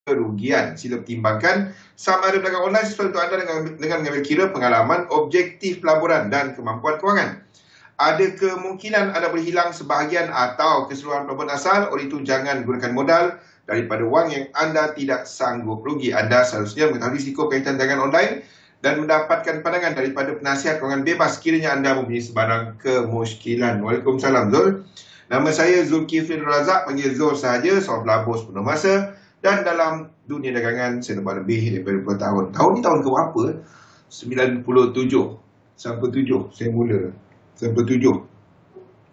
kerugian. Sila pertimbangkan sama ada berdagang online sesuai untuk anda dengan mengambil kira pengalaman, objektif pelaburan dan kemampuan kewangan. Ada kemungkinan anda boleh hilang sebahagian atau keseluruhan pelaburan asal, oleh itu jangan gunakan modal daripada wang yang anda tidak sanggup rugi. Anda seharusnya mengetahui risiko kaitan dengan online dan mendapatkan pandangan daripada penasihat kewangan bebas sekiranya anda mempunyai sebarang kemusykilan. Waalaikumsalam Zul. Nama saya Zulkifli Razak, panggil Zul sahaja, seorang pelabur sepenuh masa dan dalam dunia dagangan saya dah lebih daripada 20 tahun. Tahun ni tahun ke berapa? 97. Sampai 7 saya mula. Sampai 7.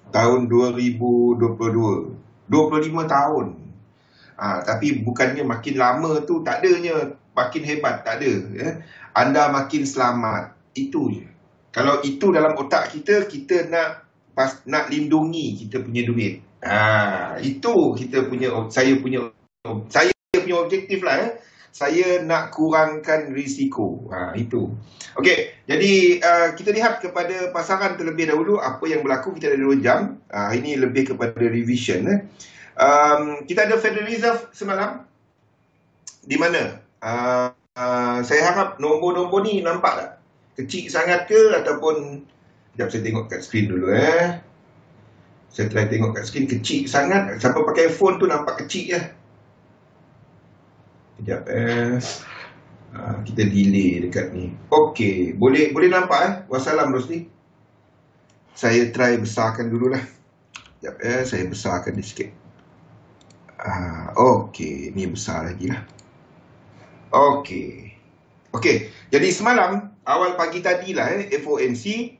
Tahun 2022. 25 tahun. Tapi bukannya makin lama tu tak adanya makin hebat, tak ada. Ya. Anda makin selamat. Itu je. Kalau itu dalam otak kita, kita nak lindungi kita punya duit. Itu kita punya, saya punya objektif lah. Saya nak kurangkan risiko. Itu. Okey, jadi kita lihat kepada pasaran terlebih dahulu. Apa yang berlaku, kita ada 2 jam. Ini lebih kepada revision. Kita ada Federal Reserve semalam. Di mana? Saya harap nombor-nombor ni nampak tak? Kecil sangat ke ataupun... Sekejap saya tengok kat skrin dulu. Saya try tengok kat skrin, kecil sangat. Siapa pakai phone tu nampak kecil je. Sekejap kita delay dekat ni. Okey, boleh nampak Wassalam Rosli. Saya try besarkan dululah. Sekejap saya besarkan dia sikit. Okey, ni besar lagi lah. Okey, jadi semalam awal pagi tadi lah FOMC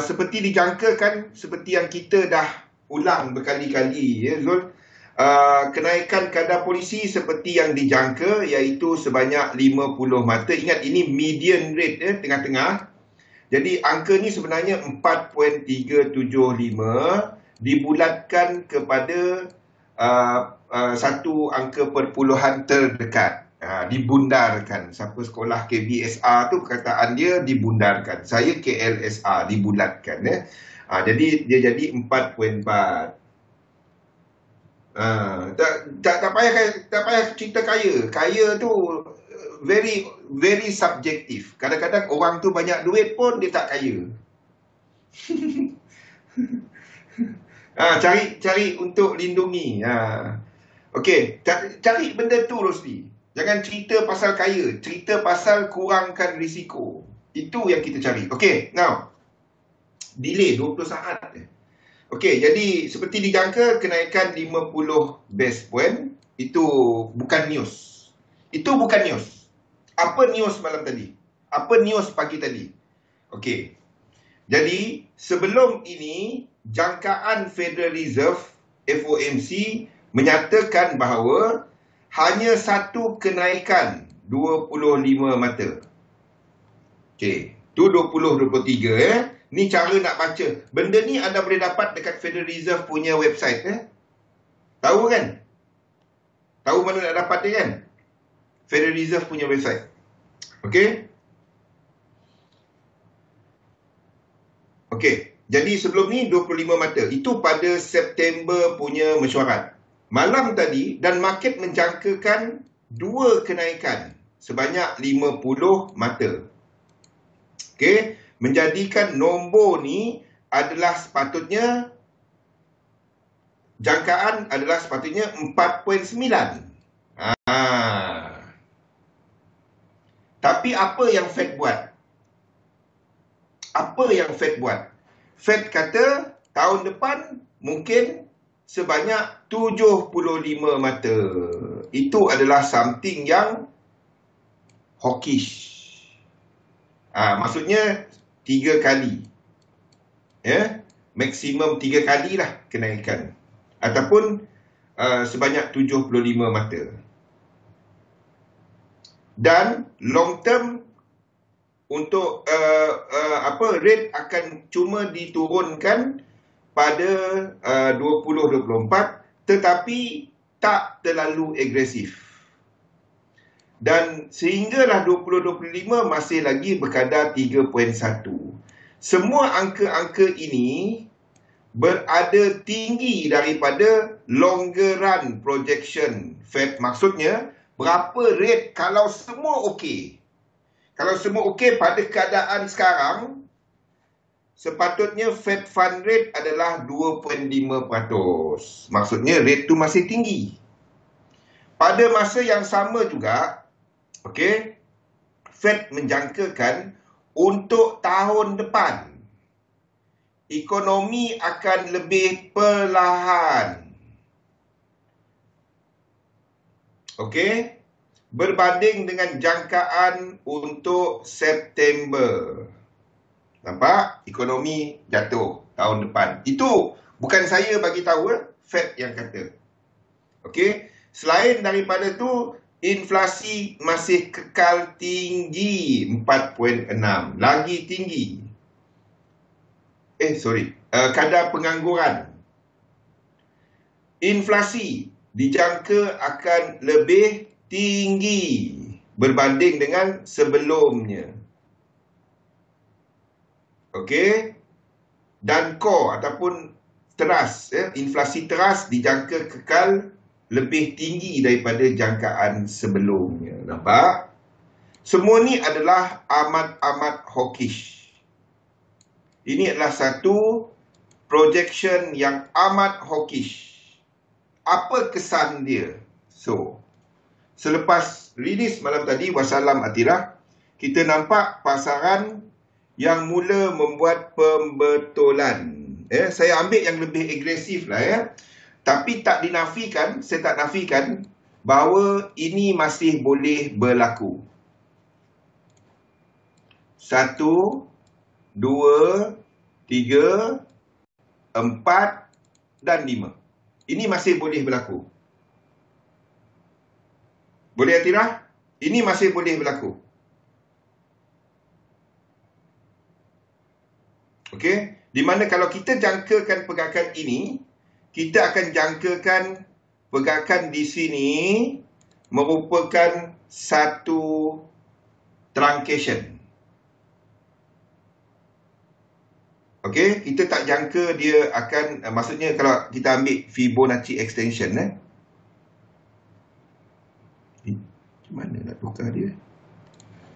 seperti dijangkakan, seperti yang kita dah ulang berkali-kali Zul, kenaikan kadar polisi seperti yang dijangka, iaitu sebanyak 50 mata. Ingat, ini median rate tengah-tengah. Jadi angka ni sebenarnya 4.375 dibulatkan kepada satu angka perpuluhan terdekat. Dibundarkan. Siapa sekolah KBSR tu perkataan dia dibundarkan. Saya KLSR, dibulatkan. Jadi dia jadi 4.4. Tak payah cerita kaya. Kaya tu very subjektif. Kadang-kadang orang tu banyak duit pun dia tak kaya. Cari untuk lindungi. Okey, cari benda tu Rosli. Jangan cerita pasal kaya, cerita pasal kurangkan risiko. Itu yang kita cari. Okey, now. Delay 20 saat. Okey, jadi seperti dijangka kenaikan 50 base point. Itu bukan news. Apa news malam tadi? Apa news pagi tadi? Okey. Jadi, sebelum ini, jangkaan Federal Reserve FOMC menyatakan bahawa hanya satu kenaikan 25 mata. Okey, tu 2023 Ni cara nak baca. Benda ni anda boleh dapat dekat Federal Reserve punya website Tahu kan? Tahu mana nak dapat dia kan? Federal Reserve punya website. Okey? Okey. Jadi sebelum ni 25 mata. Itu pada September punya mesyuarat. Malam tadi dan market menjangkakan 2 kenaikan sebanyak 50 mata. Okey, menjadikan nombor ni adalah sepatutnya, jangkaan adalah sepatutnya 4.9. Tapi apa yang Fed buat? Fed kata tahun depan mungkin sebanyak 75 mata. Itu adalah something yang hawkish. Maksudnya 3 kali. Maksimum 3 kali lah kenaikan. Ataupun sebanyak 75 mata. Dan long term untuk rate akan cuma diturunkan pada 2024, tetapi tak terlalu agresif. Dan sehinggalah 2025 masih lagi berkadar 3.1. Semua angka-angka ini berada tinggi daripada longer run projection Fed. Maksudnya Berapa rate kalau semua okey? Kalau semua okey pada keadaan sekarang, sepatutnya Fed Fund Rate adalah 2.5%. Maksudnya rate tu masih tinggi. Pada masa yang sama juga, okey, Fed menjangkakan untuk tahun depan ekonomi akan lebih perlahan. Okey, berbanding dengan jangkaan untuk September. Nampak? Ekonomi jatuh tahun depan. Itu bukan saya bagi tahu, Fed yang kata. Okey, selain daripada tu, inflasi masih kekal tinggi 4.6, lagi tinggi. Kadar pengangguran. Inflasi dijangka akan lebih tinggi berbanding dengan sebelumnya. Okey. Dan core ataupun teras, inflasi teras dijangka kekal lebih tinggi daripada jangkaan sebelumnya. Nampak? Semua ni adalah amat-amat hawkish. Ini adalah satu projection yang amat hawkish. Apa kesan dia? So, selepas rilis malam tadi, wassalam Atirah, kita nampak pasaran yang mula membuat pembetulan. Saya ambil yang lebih agresif lah. Tapi tak dinafikan, saya tak nafikan bahawa ini masih boleh berlaku. 1, 2, 3, 4 dan 5. Ini masih boleh berlaku. Boleh Atirah? Ini masih boleh berlaku. Okey, di mana kalau kita jangkakan pergerakan ini, kita akan jangkakan pergerakan di sini merupakan satu truncation. Okey, kita tak jangka dia akan, maksudnya kalau kita ambil Fibonacci extension, mana nak tukar dia?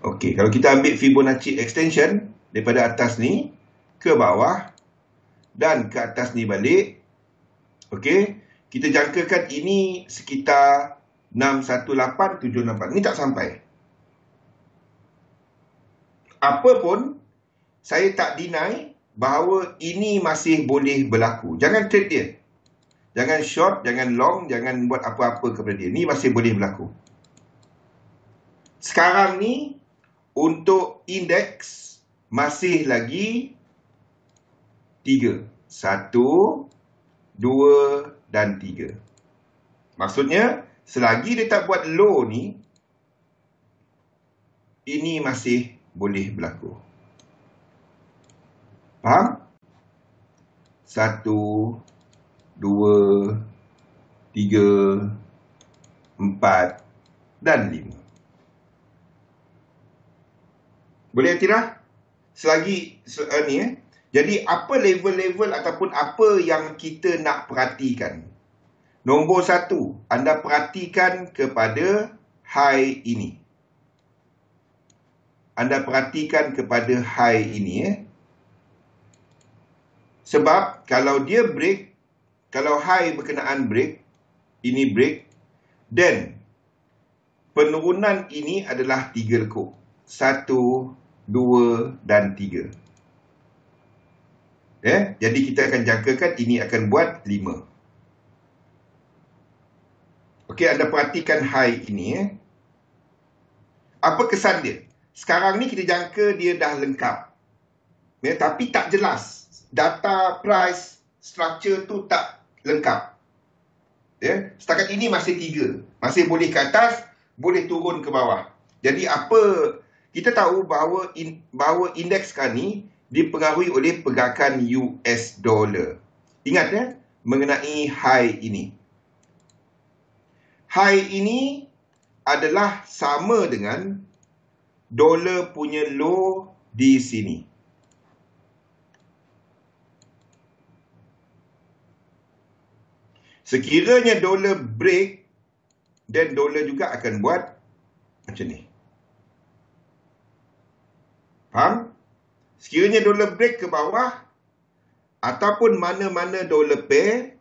Okey, kalau kita ambil Fibonacci extension daripada atas ni ke bawah dan ke atas ni balik, okey, kita jangkakan ini sekitar 618.764. Ni tak sampai. Apapun, saya tak deny bahawa ini masih boleh berlaku. Jangan trade dia. Jangan short, jangan long, jangan buat apa-apa kepada dia. Ni masih boleh berlaku. Sekarang ni, untuk indeks masih lagi 3. 1, 2 dan 3. Maksudnya, selagi dia tak buat low ni, ini masih boleh berlaku. Faham? 1, 2, 3, 4 dan 5. Boleh Atirah? Selagi ni Jadi apa level-level ataupun apa yang kita nak perhatikan? Nombor 1, anda perhatikan kepada high ini. Anda perhatikan kepada high ini. Sebab kalau dia break, kalau high berkenaan break, ini break, dan penurunan ini adalah 3 lekuk. 1, 2 dan 3. Jadi kita akan jangkakan ini akan buat 5. Okey, anda perhatikan high ini. Apa kesan dia? Sekarang ni kita jangka dia dah lengkap. Tapi tak jelas. Data price structure tu tak lengkap. Setakat ini masih 3. Masih boleh ke atas, boleh turun ke bawah. Jadi apa, kita tahu bahawa indeks sekarang ni dipengaruhi oleh pergerakan US dollar. Ingat mengenai high ini. High ini adalah sama dengan dolar punya low di sini. Sekiranya dolar break Dan dolar juga akan buat macam ni. Faham? Sekiranya dolar break ke bawah, ataupun mana-mana dolar pair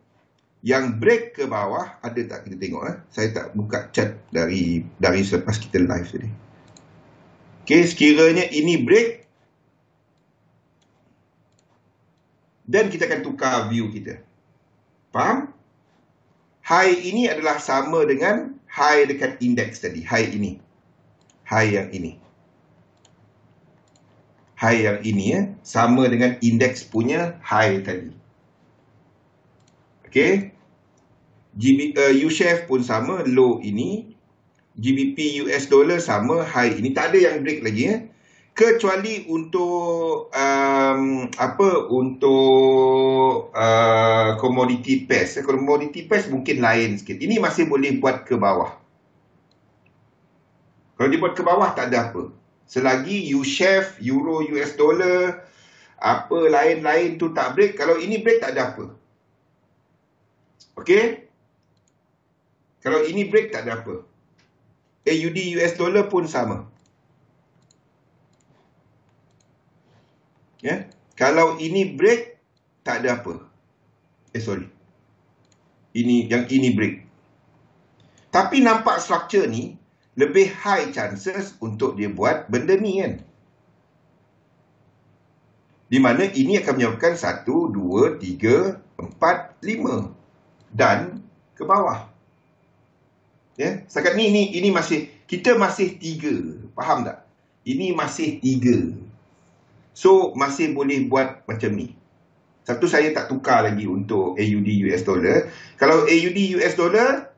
yang break ke bawah, ada tak kita tengok? Saya tak buka chart dari selepas kita live tadi. Okay, sekiranya ini break, dan kita akan tukar view kita. Faham? High ini adalah sama dengan high dekat indeks tadi. High ini. High yang ini. High yang ini sama dengan indeks punya high tadi. Okay. U-share pun sama, low ini. GBP US dollar sama, high ini. Tak ada yang break lagi kecuali untuk commodity pairs. Commodity pairs mungkin lain sikit. Ini masih boleh buat ke bawah. Kalau dibuat ke bawah tak ada apa. Selagi U-share, euro, US dollar, apa lain-lain tu tak break. Kalau ini break tak ada apa. Okey? Kalau ini break tak ada apa. AUD US dollar pun sama. Ya. Kalau ini break tak ada apa. Yang ini break. Tapi nampak structure ni lebih high chances untuk dia buat benda ni kan. Di mana ini akan menyebabkan 1, 2, 3, 4, 5 dan ke bawah. Ya, setakat ni ini masih kita masih 3. Faham tak? Ini masih 3. So masih boleh buat macam ni. Satu, saya tak tukar lagi untuk AUD US dollar. Kalau AUD US dollar,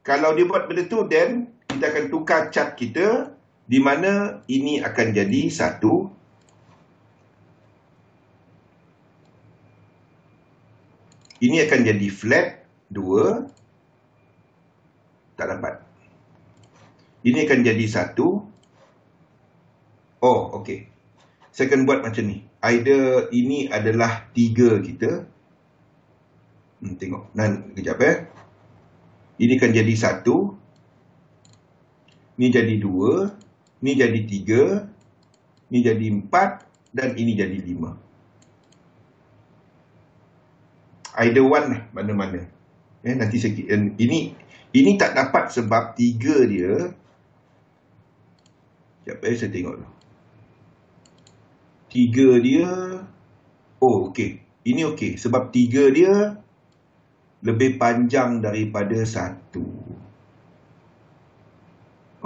kalau dia buat benda tu, then kita akan tukar chart kita, di mana ini akan jadi 1. Ini akan jadi flat 2. Tak dapat. Ini akan jadi 1. Oh, okey. Saya akan buat macam ni. Either ini adalah 3 kita. Tengok. Kejap Ini akan jadi 1. Ini jadi 2. Ini jadi 3. Ini jadi 4. Dan ini jadi 5. Either one lah. Mana-mana. Nanti saya... Ini tak dapat sebab 3 dia. Sekejap saya tengok dulu. 3 dia. Oh, okey. Ini okey. Sebab 3 dia lebih panjang daripada 1.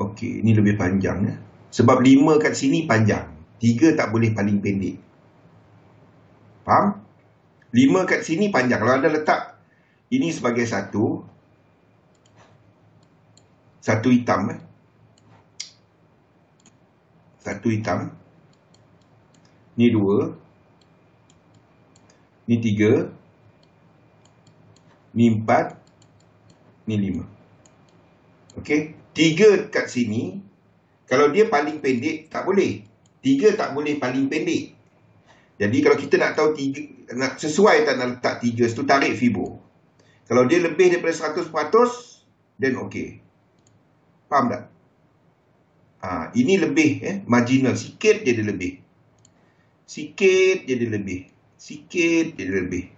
Okey. Ini lebih panjang. Sebab 5 kat sini panjang. 3 tak boleh paling pendek. Faham? 5 kat sini panjang. Kalau anda letak ini sebagai 1. 1 hitam. 1 hitam. Ni 2. Ni 3. Ni 4. Ni 5. Okey. 3 kat sini, kalau dia paling pendek, tak boleh. 3 tak boleh paling pendek. Jadi kalau kita nak tahu 3, nak sesuai tak nak letak 3, itu tarik Fibo. Kalau dia lebih daripada 100%, then okey. Faham tak? Ini lebih, marginal. Sikit je dia lebih. Sikit je dia lebih. Sikit je dia lebih.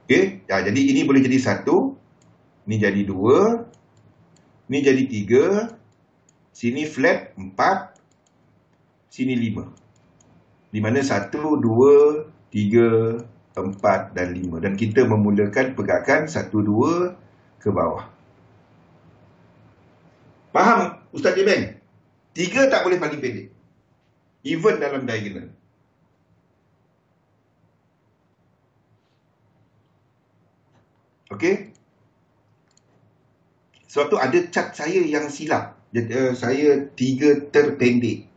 Okey? Jadi ini boleh jadi 1. Ini jadi 2. Ini jadi 3. Sini flat 4. Sini 5. Di mana 1, 2, 3, 4 dan 5. Dan kita memulakan pergerakan 1, 2 ke bawah. Faham Ustaz Jeben? 3 tak boleh paling pendek. Even dalam diagonal. Okey? Sebab tu ada chart saya yang silap. Saya 3 terpendek.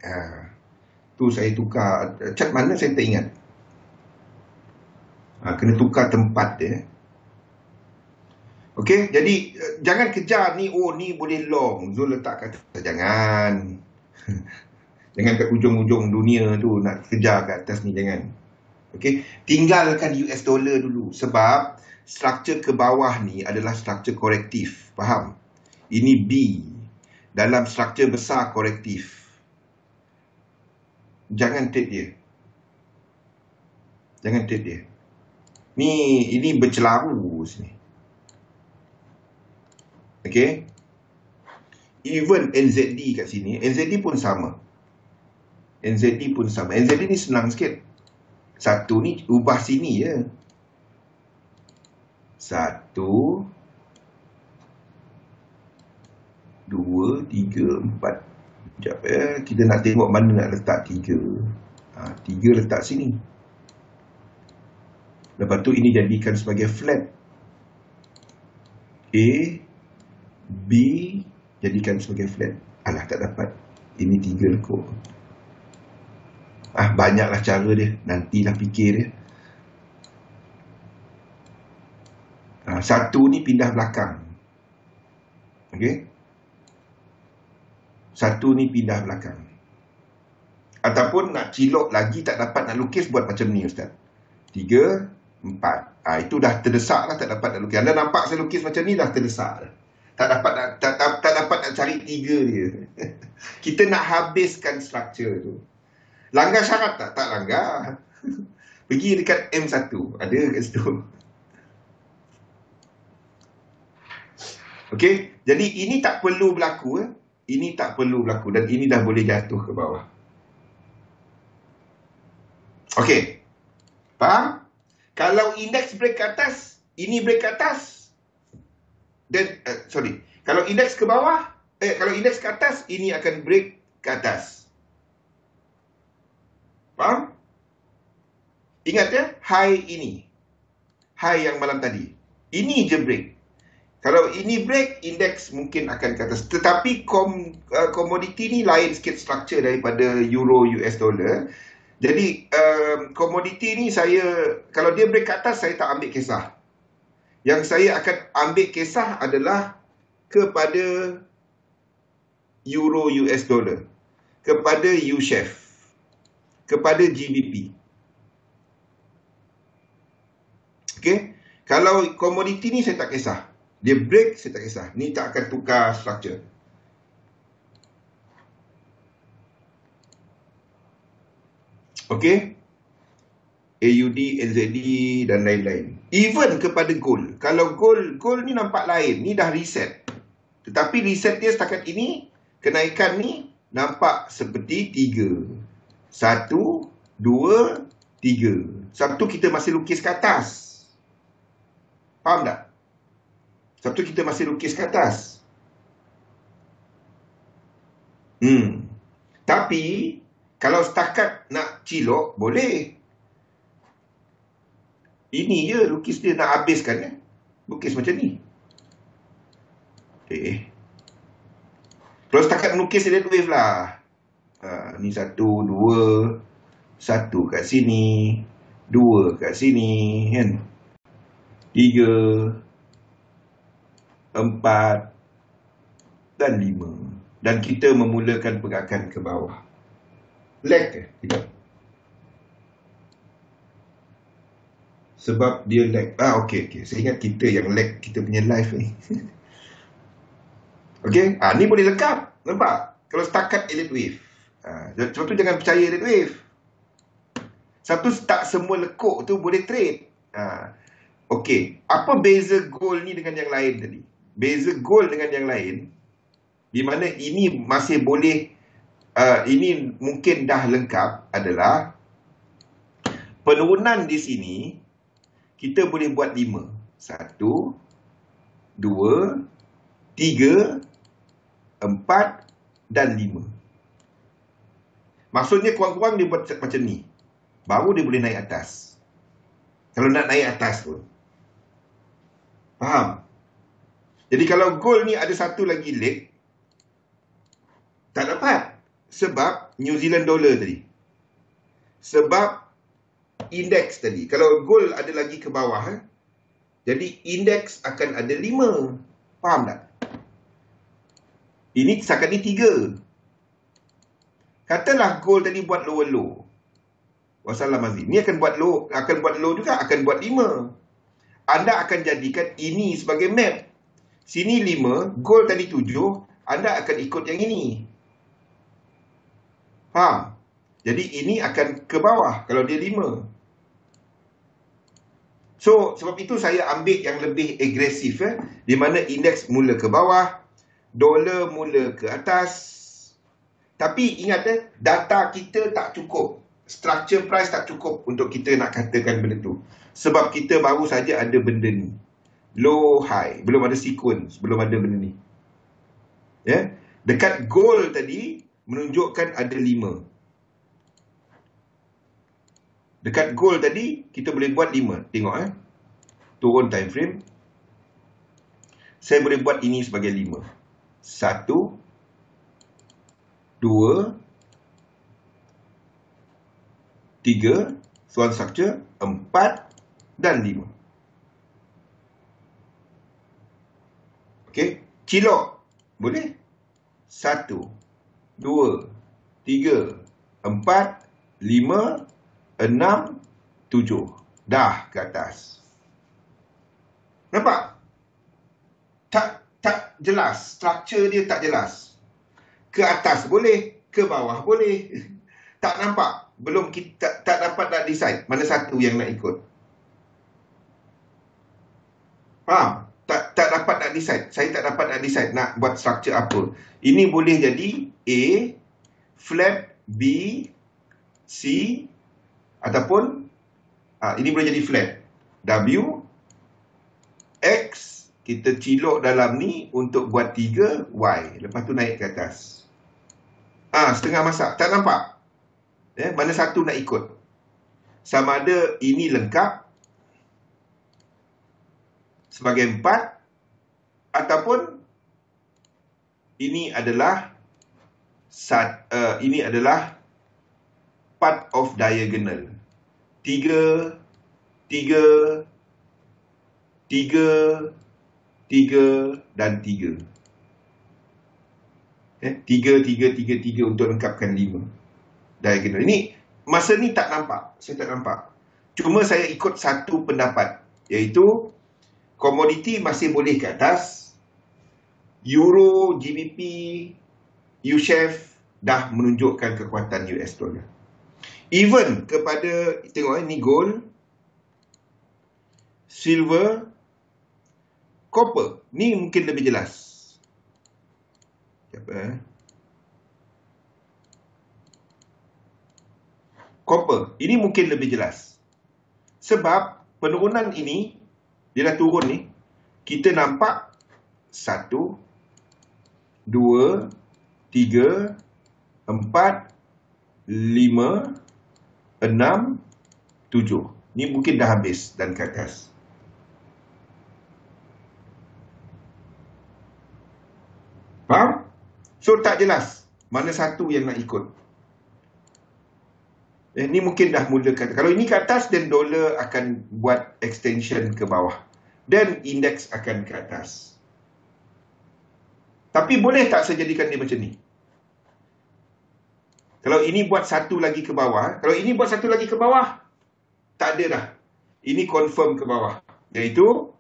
Tu saya tukar. Chart mana saya tak ingat. Kena tukar tempat dia. Okey, jadi jangan kejar ni, ni boleh long. Zul letak kat atas. Jangan. Jangan kat ujung-ujung dunia tu nak kejar kat atas ni, jangan. Okey, tinggalkan US dollar dulu. Sebab struktur ke bawah ni adalah struktur korektif. Faham? Ini B. Dalam struktur besar korektif. Jangan take dia. Jangan take dia. Ini bercelaru sini. Okay? Even NZD kat sini, NZD pun sama. NZD pun sama. NZD ni senang sikit. Satu ni ubah sini je. 1, 2, 3, 4. Sekejap kita nak tengok mana nak letak 3. 3 letak sini. Lepas tu ini jadikan sebagai flat. A, B jadikan sebagai flat. Alah, tak dapat. Ini 3 lekuk. Banyaklah cara dia. Nantilah fikir dia. 1 ni pindah belakang. Okey. 1 ni pindah belakang. Ataupun nak cilok lagi tak dapat nak lukis, buat macam ni Ustaz. 3, 4. Itu dah terdesak lah, tak dapat nak lukis. Anda nampak saya lukis macam ni dah terdesak dah. Tak dapat nak cari 3 dia. Kita nak habiskan struktur tu. Langgar syarat tak? Tak langgar. Pergi dekat M1. Ada kat situ. Okey. Jadi ini tak perlu berlaku. Ini tak perlu berlaku. Dan ini dah boleh jatuh ke bawah. Okey. Faham? Kalau indeks break ke atas, ini break ke atas. Dan, kalau indeks ke bawah, kalau indeks ke atas, ini akan break ke atas. Faham? Ingat ya, high ini. High yang malam tadi. Ini je break. Kalau ini break, indeks mungkin akan ke atas. Tetapi komoditi ni lain sikit struktur daripada euro US dollar. Jadi komoditi ni kalau dia break ke atas, saya tak ambil kisah. Yang saya akan ambil kisah adalah kepada euro US dollar, kepada U-Shef, kepada GBP. Okey, kalau komoditi ni saya tak kisah. Dia break, saya tak kisah. Ni tak akan tukar struktur. Okey. AUD, NZD dan lain-lain. Even kepada gold. Kalau gold ni nampak lain. Ni dah reset. Tetapi reset dia setakat ini, kenaikan ni nampak seperti 3. 1, 2, 3. Satu kita masih lukis ke atas. Faham tak? Satu kita masih lukis ke atas. Tapi kalau setakat nak cilok, boleh. Ini je lukis dia nak habiskan ya. Lukis macam ni. Kalau setakat melukis elite wave lah. Ni 1, 2, 1 kat sini, 2 kat sini, kan? 3, 4 dan 5. Dan kita memulakan pergerakan ke bawah. Lag ke? Tidak. Sebab dia lag. Okey. Saya ingat kita yang lag kita punya live ni. Okey. Ni boleh lengkap. Nampak? Kalau setakat elite wave. Sebab tu jangan percaya elite wave. Satu, tak semua lekuk tu boleh trade. Okey. Apa beza gold ni dengan yang lain tadi? Beza gold dengan yang lain, di mana ini masih boleh, ini mungkin dah lengkap, adalah penurunan di sini, kita boleh buat 5. 1, 2, 3, 4 dan 5. Maksudnya kurang-kurang dia buat macam ni. Baru dia boleh naik atas. Kalau nak naik atas pun. Faham? Jadi kalau gold ni ada satu lagi leg, tak dapat. Sebab New Zealand dollar tadi. Sebab indeks tadi. Kalau gold ada lagi ke bawah, jadi indeks akan ada 5. Faham tak? Ini setakat ni 3. Katalah gold tadi buat lower low. Wassalam azim. Ni akan buat low juga, akan buat 5. anda akan jadikan ini sebagai map. Sini 5, goal tadi 7, anda akan ikut yang ini. Faham? Jadi ini akan ke bawah kalau dia 5. So, sebab itu saya ambil yang lebih agresif, di mana indeks mula ke bawah, dolar mula ke atas. Tapi ingat, data kita tak cukup. Structure price tak cukup untuk kita nak katakan benda tu. Sebab kita baru saja ada benda ni. Low, high. Belum ada sequence. Belum ada benda ni. Ya? Dekat goal tadi, menunjukkan ada 5. Dekat goal tadi, kita boleh buat 5. Tengok, turun time frame. Saya boleh buat ini sebagai 5. 1, 2, 3, Swan structure, 4 dan 5. Okey, cilok boleh. 1, 2, 3, 4, 5, 6, 7. Dah ke atas. Nampak? Tak jelas. Structure dia tak jelas. Ke atas boleh, ke bawah boleh. Tak nampak. Belum kita tak dapat nak decide mana satu yang nak ikut. Faham? Tak dapat nak decide. Saya tak dapat nak decide nak buat structure apa. Ini boleh jadi A, flat, B, C, ataupun ini boleh jadi flat. W, X, kita cilok dalam ni untuk buat 3, Y. Lepas tu naik ke atas. Setengah masak. Tak nampak? Mana satu nak ikut? Sama ada ini lengkap sebagai 4 ataupun ini adalah part of diagonal. 3, 3, 3, 3 dan 3. 3, 3, 3, 3 untuk lengkapkan 5. Diagonal. Ini masa ni tak nampak. Saya tak nampak. Cuma saya ikut satu pendapat, iaitu komoditi masih boleh ke atas. Euro, GBP, USHEF dah menunjukkan kekuatan US dollar. Even kepada, tengok ni gold, silver, copper. Ni mungkin lebih jelas. Copper. Ini mungkin lebih jelas. Sebab penurunan ini, dia dah turun ni, kita nampak 1, 2, 3, 4, 5, 6, 7. Ni mungkin dah habis dan ke atas. Faham? So tak jelas mana satu yang nak ikut. Ni mungkin dah mula ke atas. Kalau ini ke atas, dan dolar akan buat extension ke bawah. Dan indeks akan ke atas. Tapi boleh tak saya jadikan dia macam ni? Kalau ini buat satu lagi ke bawah. Kalau ini buat satu lagi ke bawah, tak ada dah. Ini confirm ke bawah. Iaitu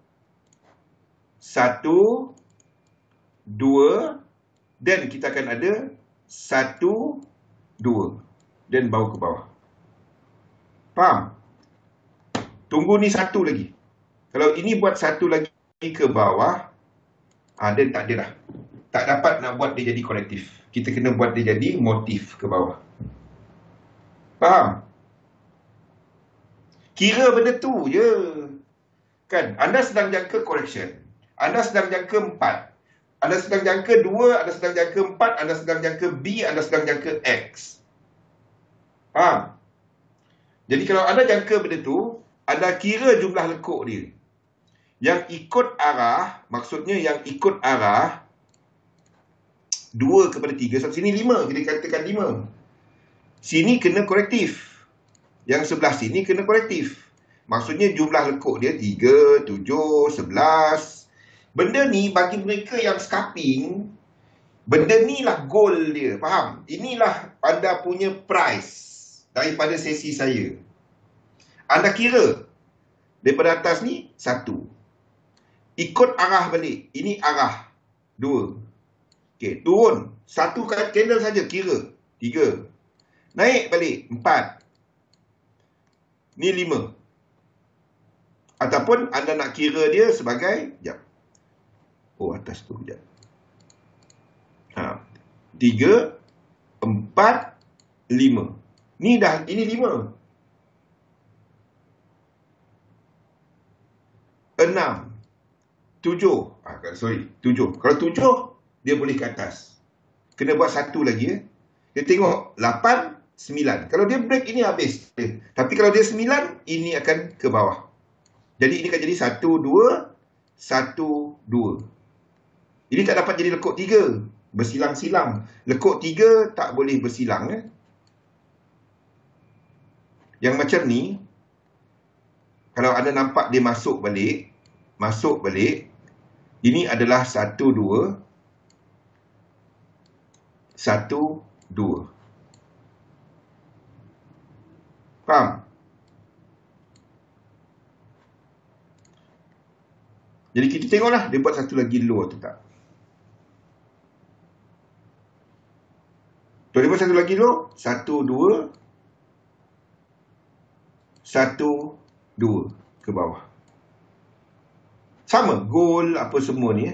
1, 2, dan kita akan ada 1, 2. Dan baru ke bawah. Faham? Tunggu ni satu lagi. Kalau ini buat satu lagi ke bawah, dan tak ada dah. Tak dapat nak buat dia jadi kolektif. Kita kena buat dia jadi motif ke bawah. Faham? Kira benda tu je. Kan? Anda sedang jangka correction. Anda sedang jangka 4. Anda sedang jangka 2. Anda sedang jangka 4. Anda sedang jangka B. Anda sedang jangka X. Faham? Jadi kalau anda jangka benda tu, anda kira jumlah lekuk dia. Yang ikut arah, maksudnya yang ikut arah 2 kepada 3. Sebab sini 5, kita katakan 5. Sini kena korektif. Yang sebelah sini kena korektif. Maksudnya jumlah lekuk dia 3, 7, 11. Benda ni bagi mereka yang scalping, benda ni lah goal dia. Faham? Inilah anda punya price daripada sesi saya. Anda kira Daripada atas ni, 1. Ikut arah balik. Ini arah. 2. Okey, turun. 1 candle saja kira. 3. Naik balik. 4. Ni 5. Ataupun anda nak kira dia sebagai, sekejap. Oh, atas tu, sekejap. 3, 4, 5. Ini 5. 6, 7. 7. Kalau 7, dia boleh ke atas. Kena buat 1 lagi. Dia tengok 8, 9. Kalau dia break, ini habis. Tapi kalau dia 9, ini akan ke bawah. Jadi ini akan jadi 1, 2, 1, 2. Ini tak dapat jadi lekuk 3. Bersilang-silang. Lekuk 3 tak boleh bersilang. Yang macam ni, kalau anda nampak dia masuk balik, ini adalah 1, 2, 1, 2. Faham? Jadi kita tengoklah dia buat satu lagi low atau tak. Kalau dia buat satu lagi low, 1, 2, 1, 2 ke bawah. Sama, goal apa semua ni.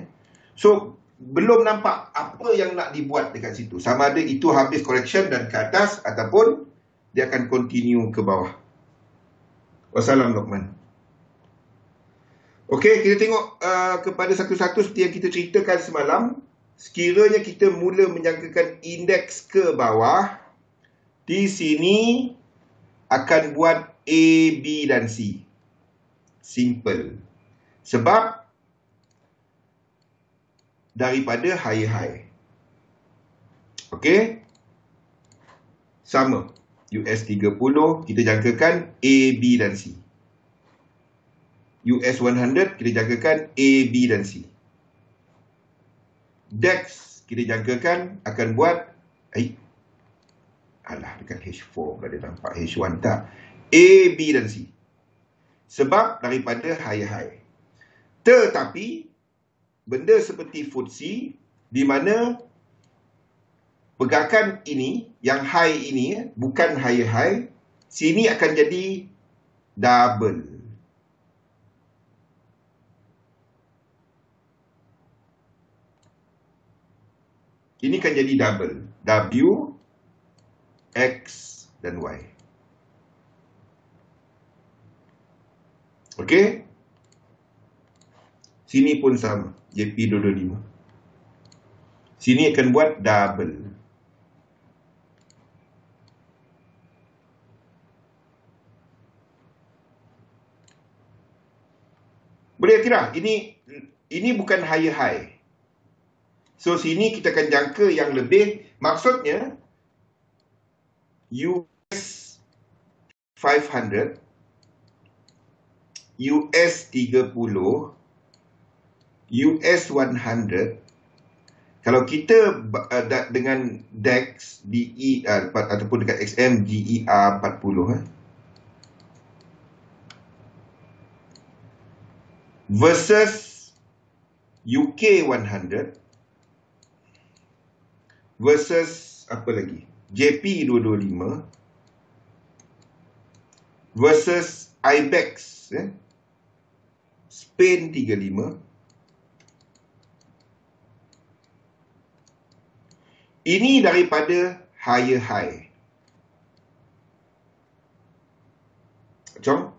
So, belum nampak apa yang nak dibuat dekat situ. Sama ada itu habis correction dan ke atas, ataupun dia akan continue ke bawah. Wassalam, Luqman. Okey, kita tengok kepada satu-satu seperti yang kita ceritakan semalam. Sekiranya kita mula menjangkakan indeks ke bawah, di sini akan buat A, B dan C. Simple. Sebab daripada high. Okey? Sama. US 30, kita jangkakan A, B dan C. US 100, kita jangkakan A, B dan C. DAX, kita jangkakan akan buat dekat H4 kalau dia nampak H1 tak. A, B dan C. Sebab daripada high. Tetapi benda seperti FTSE di mana pergerakan ini, yang high ini bukan high, sini akan jadi double. Ini akan jadi double. W, X dan Y. Okey? Sini pun sama. JP225. Sini akan buat double. Boleh tidak? Ini bukan high. So, sini kita akan jangka yang lebih. Maksudnya, US 500, US 30, US 100. Kalau kita dengan DAX, DE, ataupun dekat XM, GER 40, versus UK 100, versus apa lagi? JP 225 versus IBEX, Spain 35. Ini daripada high. Macam?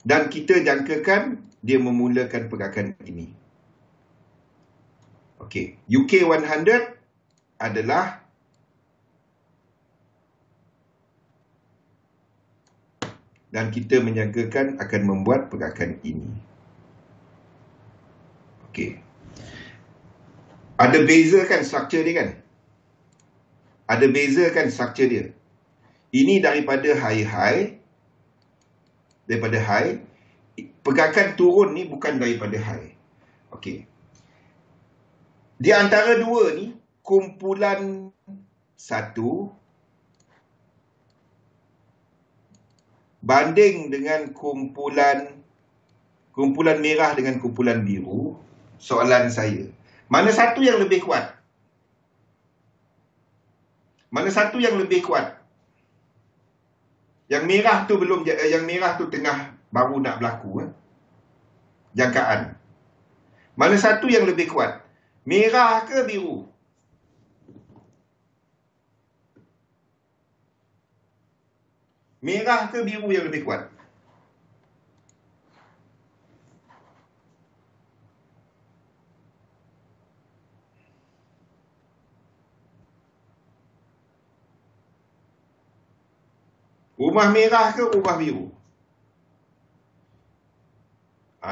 Dan kita jangkakan dia memulakan pergerakan ini. Okey, UK 100 adalah dan kita menjangkakan akan membuat pergerakan ini. Okey. Ada beza kan struktur dia kan? Ada beza kan struktur dia? Ini daripada high. Daripada high. Pergerakan turun ni bukan daripada high. Okey. Di antara dua ni, kumpulan 1 banding dengan kumpulan merah dengan kumpulan biru, soalan saya, mana satu yang lebih kuat? Mana satu yang lebih kuat? Yang merah tu yang merah tu tengah baru nak berlaku, jangkaan. Mana satu yang lebih kuat? Merah ke biru? Merah ke biru yang lebih kuat? Rumah merah ke rumah biru?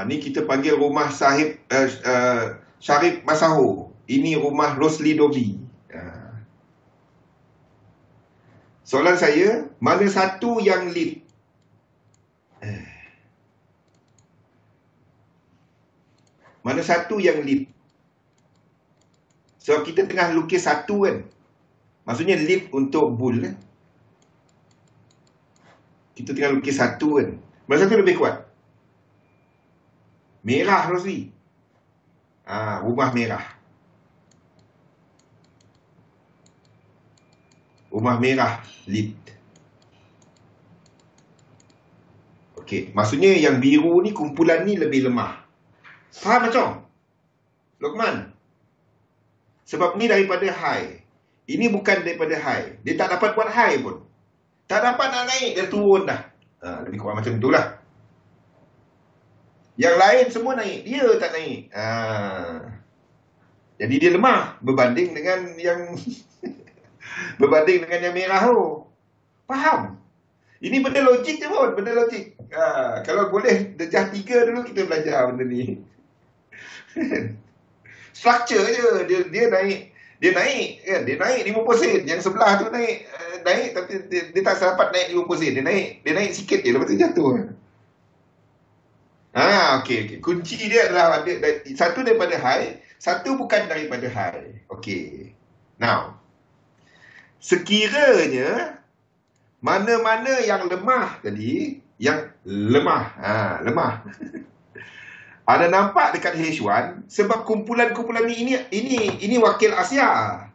Ni kita panggil rumah Syarif Masaho. Ini rumah Rosli Dobi. Soalan saya, mana satu yang lead? Mana satu yang lead? So, kita tengah lukis satu kan? Maksudnya lead untuk bull. Kita tengah lukis satu kan? Mana satu lebih kuat? Merah Rosli. Rumah merah. Rumah merah lead. Okey, maksudnya yang biru ni, kumpulan ni lebih lemah. Faham macam? Lokman? Sebab ni daripada high. Ini bukan daripada high. Dia tak dapat buat high pun. Tak dapat nak naik, dia turun dah. Lebih kurang macam itulah. Yang lain semua naik, dia tak naik. Jadi dia lemah berbanding dengan yang berbanding dengan yang merah tu. Faham? Ini benda logik je pun, benda logik. Kalau boleh darjah 3 dulu kita belajar benda ni. Structure je, dia naik kan, dia naik 50 sen. Yang sebelah tu naik tapi dia tak dapat naik 50 sen. Dia naik sikit je, lepas tu jatuh. Okey. Kunci dia adalah satu daripada high, satu bukan daripada high. Okey. Now, sekiranya mana-mana yang lemah tadi, yang lemah, lemah. Anda nampak dekat H1 sebab kumpulan-kumpulan ini wakil Asia.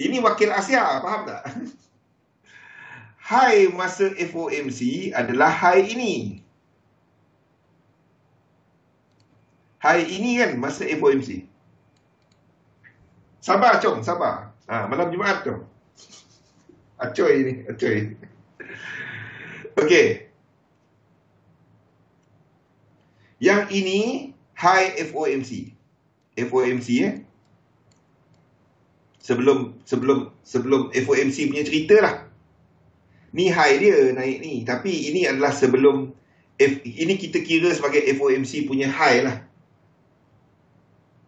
Ini wakil Asia, faham tak? High masa FOMC adalah high ini. High ini kan masa FOMC. Sabar, Chong, sabar. Malam Jumaat tu. Acoy ni, acoy. Okey. Yang ini high FOMC. FOMC Sebelum FOMC punya cerita lah. Ni high dia naik ni. Tapi ini adalah sebelum ini kita kira sebagai FOMC punya high lah.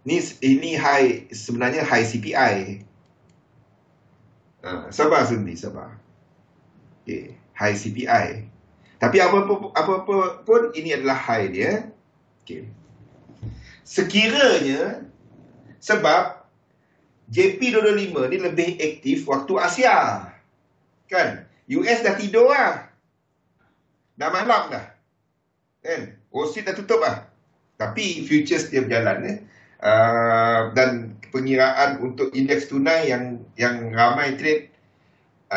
Ini high, sebenarnya high CPI. Sabar sendiri, sabar. Okay, high CPI. Tapi apa pun ini adalah high dia. Okay. Sekiranya sebab JP225 ni lebih aktif waktu Asia. Kan? US dah tidur lah. Dah malam dah. Kan? Wall Street dah tutup lah. Tapi futures dia berjalan. Dan pengiraan untuk indeks tunai yang ramai trade,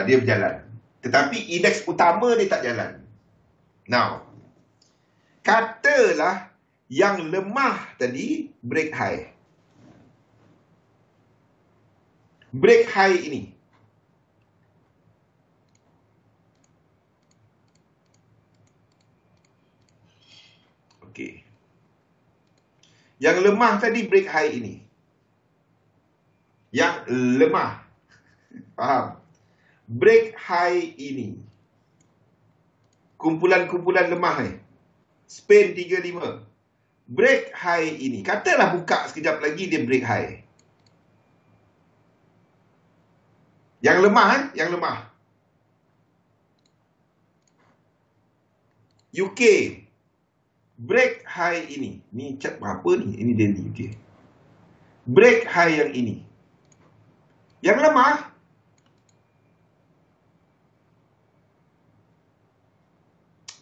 dia berjalan. Tetapi indeks utama dia tak jalan. Now, katalah yang lemah tadi break high. Break high ini. Okey. Yang lemah tadi break high ini. Yang lemah. Faham? Break high ini. Kumpulan-kumpulan lemah ni. Spain 35. Break high ini. Katalah buka sekejap lagi dia break high. Yang lemah yang lemah. UK. Break high ini. Ni cat berapa ni? Ini daily UK. Break high yang ini. Yang lemah.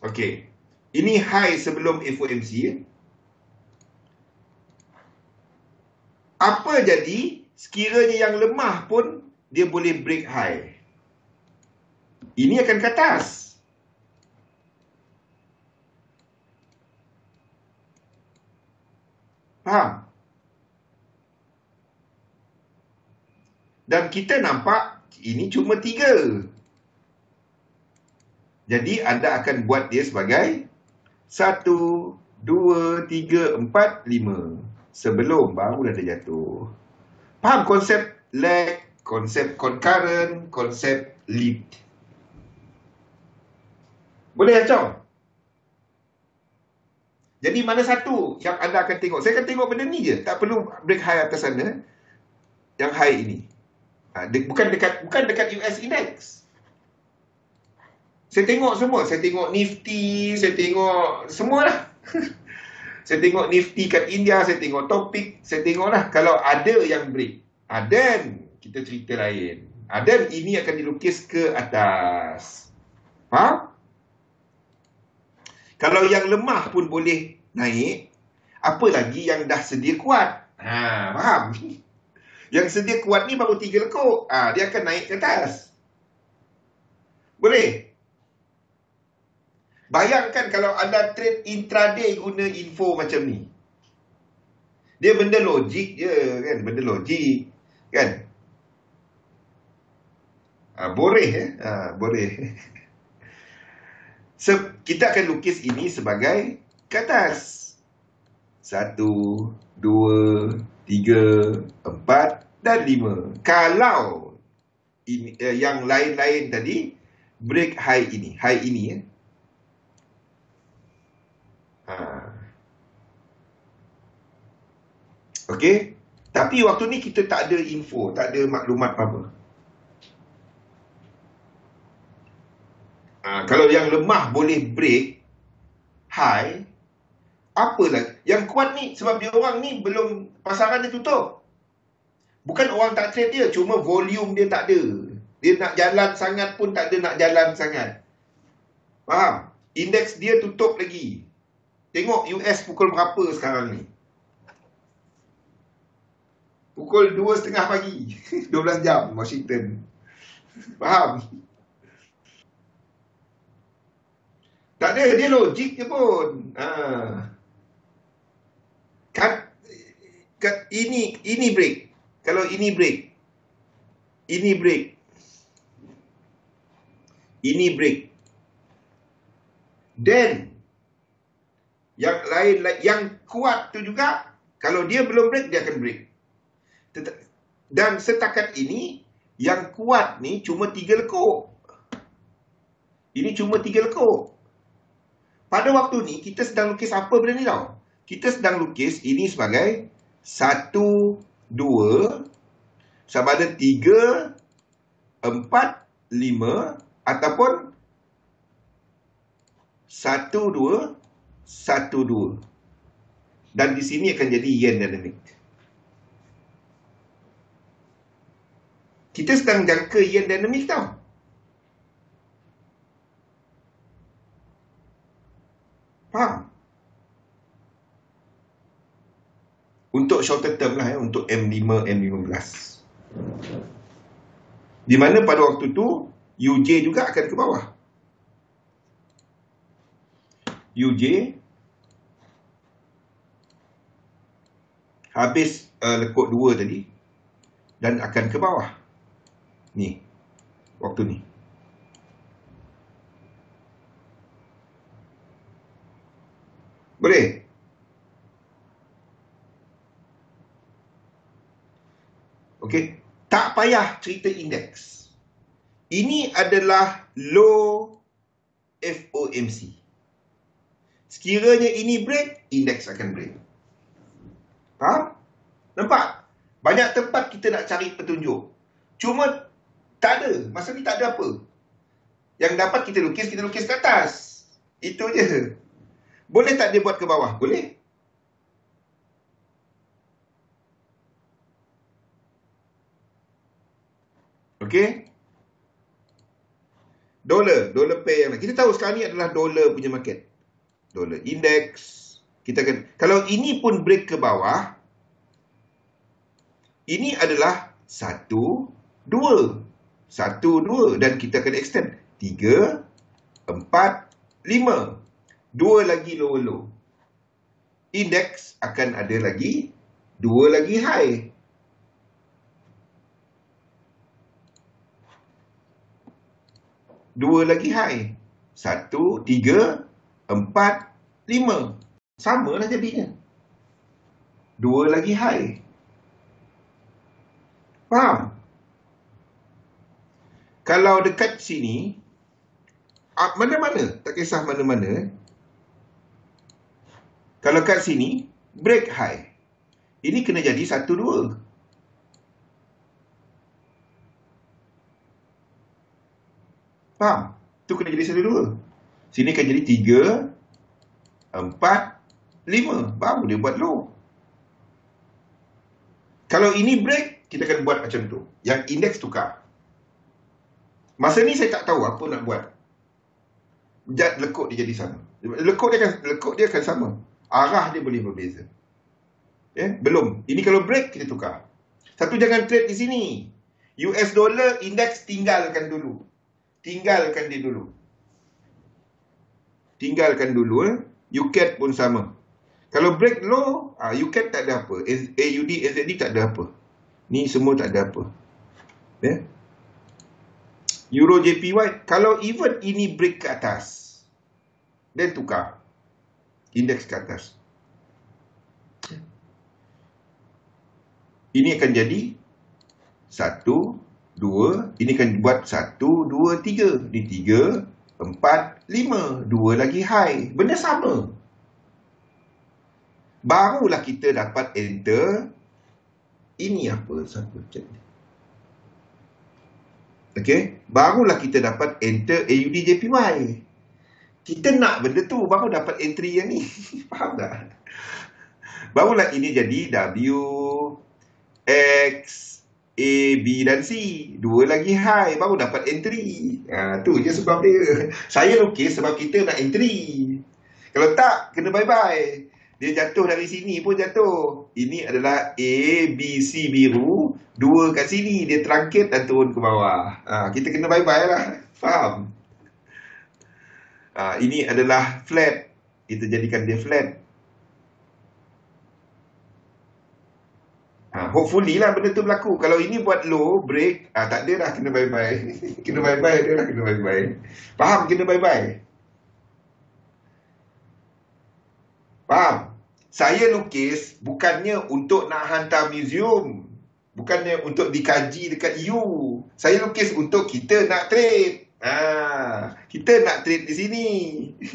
Okey. Ini high sebelum FOMC. Apa jadi sekiranya yang lemah pun dia boleh break high? Ini akan ke atas. Faham? Dan kita nampak ini cuma 3. Jadi anda akan buat dia sebagai 1, 2, 3, 4, 5. Sebelum baru dia jatuh. Faham konsep lag, konsep concurrent, konsep lead? Boleh Acong? Jadi mana satu yang anda akan tengok? Saya akan tengok benda ni je. Tak perlu break high atas sana. Yang high ini. Bukan dekat US Index. Saya tengok semua. Saya tengok Nifty, saya tengok semualah. Saya tengok Nifty kat India, saya tengok Topik, saya tengoklah. Kalau ada yang break, then kita cerita lain. Then ini akan dilukis ke atas. Faham? Kalau yang lemah pun boleh naik, apa lagi yang dah sedia kuat? Faham? Yang sedia kuat ni baru 3 lekuk. Dia akan naik ke atas. Boleh? Bayangkan kalau anda trade intraday guna info macam ni. Dia benda logik je kan, benda logik kan. Boleh boleh. Kita akan lukis ini sebagai ke atas. 1, 2, 3, 4 dan 5. Kalau ini, yang lain-lain tadi break high ini, Okey. Tapi waktu ni kita tak ada info, tak ada maklumat apa-apa. Kalau yang lemah boleh break high, apalah yang kuat ni sebab dia orang ni belum, pasaran dia tutup. Bukan orang tak trade dia, cuma volume dia tak ada. Dia nak jalan sangat pun tak ada nak jalan sangat. Faham? Indeks dia tutup lagi. Tengok US pukul berapa sekarang ni? Pukul 2.30 pagi. 12 jam Washington. Faham? Tak ada, dia logik je pun. Ini break. Kalau ini break. Ini break. Ini break. Then yang lain, yang kuat tu juga, kalau dia belum break, dia akan break. Dan setakat ini, yang kuat ni cuma 3 lekuk. Ini cuma 3 lekuk. Pada waktu ni, kita sedang lukis apa benda ni tau? Kita sedang lukis ini sebagai 1, 2, sama ada 3, 4, 5, ataupun 1, 2, 1, 2. Dan di sini akan jadi yen dynamic. Kita sedang jangka yen dynamic tau. Faham? Untuk shorter term lah untuk M5, M15. Di mana pada waktu tu UJ juga akan ke bawah. UJ habis lekuk 2 tadi dan akan ke bawah. Ni, waktu ni. Boleh? Okey, tak payah cerita indeks. Ini adalah low FOMC. Sekiranya ini break, indeks akan break. Faham? Nampak? Banyak tempat kita nak cari petunjuk. Cuma tak ada. Masa ni tak ada apa. Yang dapat kita lukis ke atas. Itu je. Boleh tak dia buat ke bawah? Boleh. Okey. Dollar pair yang lain. Kita tahu sekarang ni adalah dollar punya market. Dollar index. Kita akan, kalau ini pun break ke bawah, ini adalah 1, 2. 1, 2. Dan kita akan extend. 3, 4, 5. 2 lagi low. Index akan ada lagi 2 lagi high. Dua lagi high. 1, 3, 4, 5. Sama lah jadinya. 2 lagi high. Faham? Kalau dekat sini, mana-mana, tak kisah mana-mana. Kalau kat sini, break high. Ini kena jadi 1, 2. Faham? Tu kena jadi 1, 2. Sini akan jadi 3, 4, 5. Baru dia buat low. Kalau ini break, kita akan buat macam tu. Yang indeks tukar. Masa ni saya tak tahu apa nak buat. Lekuk dia jadi sama. Lekuk dia akan sama. Arah dia boleh berbeza. Belum. Ini kalau break, kita tukar. Satu, jangan trade di sini. US dollar index tinggalkan dulu. Tinggalkan dia dulu. Tinggalkan dulu. UCAD pun sama. Kalau break low, UCAD tak ada apa. AUD, SZD tak ada apa. Ni semua tak ada apa. Euro JPY, kalau even ini break ke atas, then tukar. Indeks ke atas. Ini akan jadi 1, 2, ini akan buat 1, 2, 3. Ini 3, 4, 5. 2 lagi high. Benda sama. Barulah kita dapat enter. Ini apa? Siapa cek ni? Okey. Barulah kita dapat enter AUD JPY. Kita nak benda tu. Baru dapat entry yang ni. Faham tak? Barulah ini jadi W, X, A, B dan C. 2 lagi high. Baru dapat entry. Tu je sebab dia. Saya lukis sebab kita nak entry. Kalau tak, kena bye-bye. Dia jatuh dari sini pun jatuh. Ini adalah A, B, C biru. 2 kat sini. Dia terangkit dan turun ke bawah. Kita kena bye-bye lah. Faham? Ini adalah flat. Kita jadikan dia flat. Hopefully lah benda tu berlaku. Kalau ini buat low, break, tak ada dah, kena bye-bye. Kena bye-bye, dia dah kena bye-bye. Faham? Kena bye-bye. Faham? Saya lukis bukannya untuk nak hantar museum. Bukannya untuk dikaji dekat EU. Saya lukis untuk kita nak trade. Kita nak trade di sini.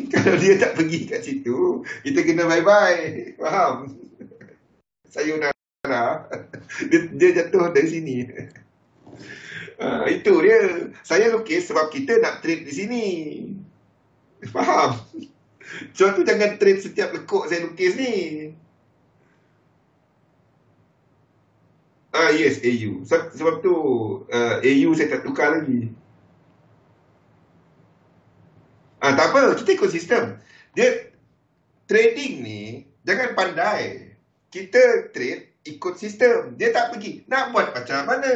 Kalau dia tak pergi kat situ, kita kena bye-bye. Faham? Sayonara. Dia jatuh dari sini. Itu dia. Saya lukis sebab kita nak trade di sini. Faham? Sebab tu jangan trade setiap lekuk saya lukis ni. Yes, AU. Sebab tu AU saya tak tukar lagi. Tak apa, kita ikut sistem. Dia trading ni jangan pandai. Kita trade ikut sistem. Dia tak pergi. Nak buat macam mana?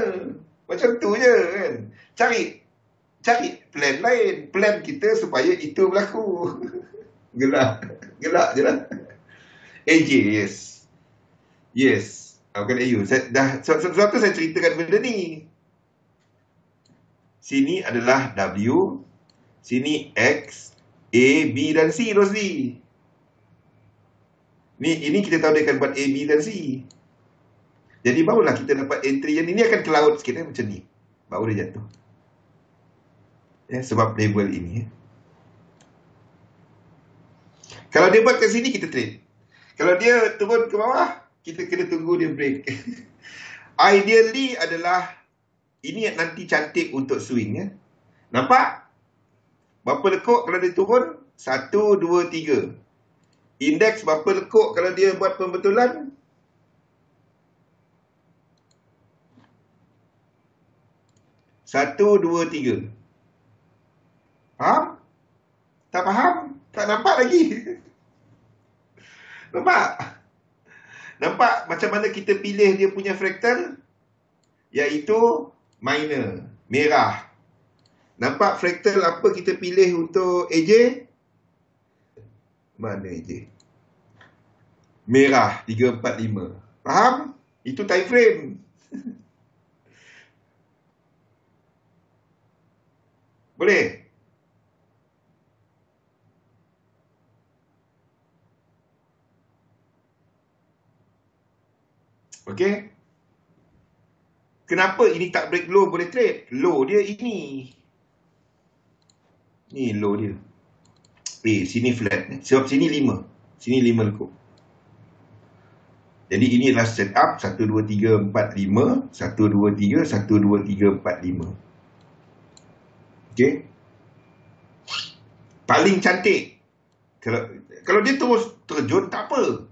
Macam tu je kan. Cari plan lain. Plan kita supaya itu berlaku. Gelak je lah. AJ, yes. Yes. Bukan AU. Sebab tu saya ceritakan benda ni. Sini adalah W. Sini X, A, B dan C, Rosli. Ini kita tahu dia akan buat A, B dan C. Jadi barulah kita dapat entry yang ini akan ke laut sikit macam ni. Baru dia jatuh. Sebab label ini. Kalau dia buat kat sini, kita trade. Kalau dia turun ke bawah, kita kena tunggu dia break. Ideally adalah ini nanti cantik untuk swing. Nampak? Berapa lekuk kalau dia turun? 1, 2, 3. Indeks berapa lekuk kalau dia buat pembetulan? 1, 2, 3. lagi. Nampak? Nampak macam mana kita pilih dia punya fraktal? Iaitu minor, merah. Nampak fraktal apa kita pilih untuk AJ? Mana AJ? Merah, 3, 4, 5. Faham? Itu time frame. Boleh? Okey? Kenapa ini tak break low boleh trade? Low dia ini. Ni low dia. Sini flat. Sebab sini 5. Sini 5 lekuk. Jadi ini adalah setup 1, 2, 3, 4, 5. 1, 2, 3, 1, 2, 3, 4, 5. Okey? Paling cantik. Kalau dia terus terjun, tak apa.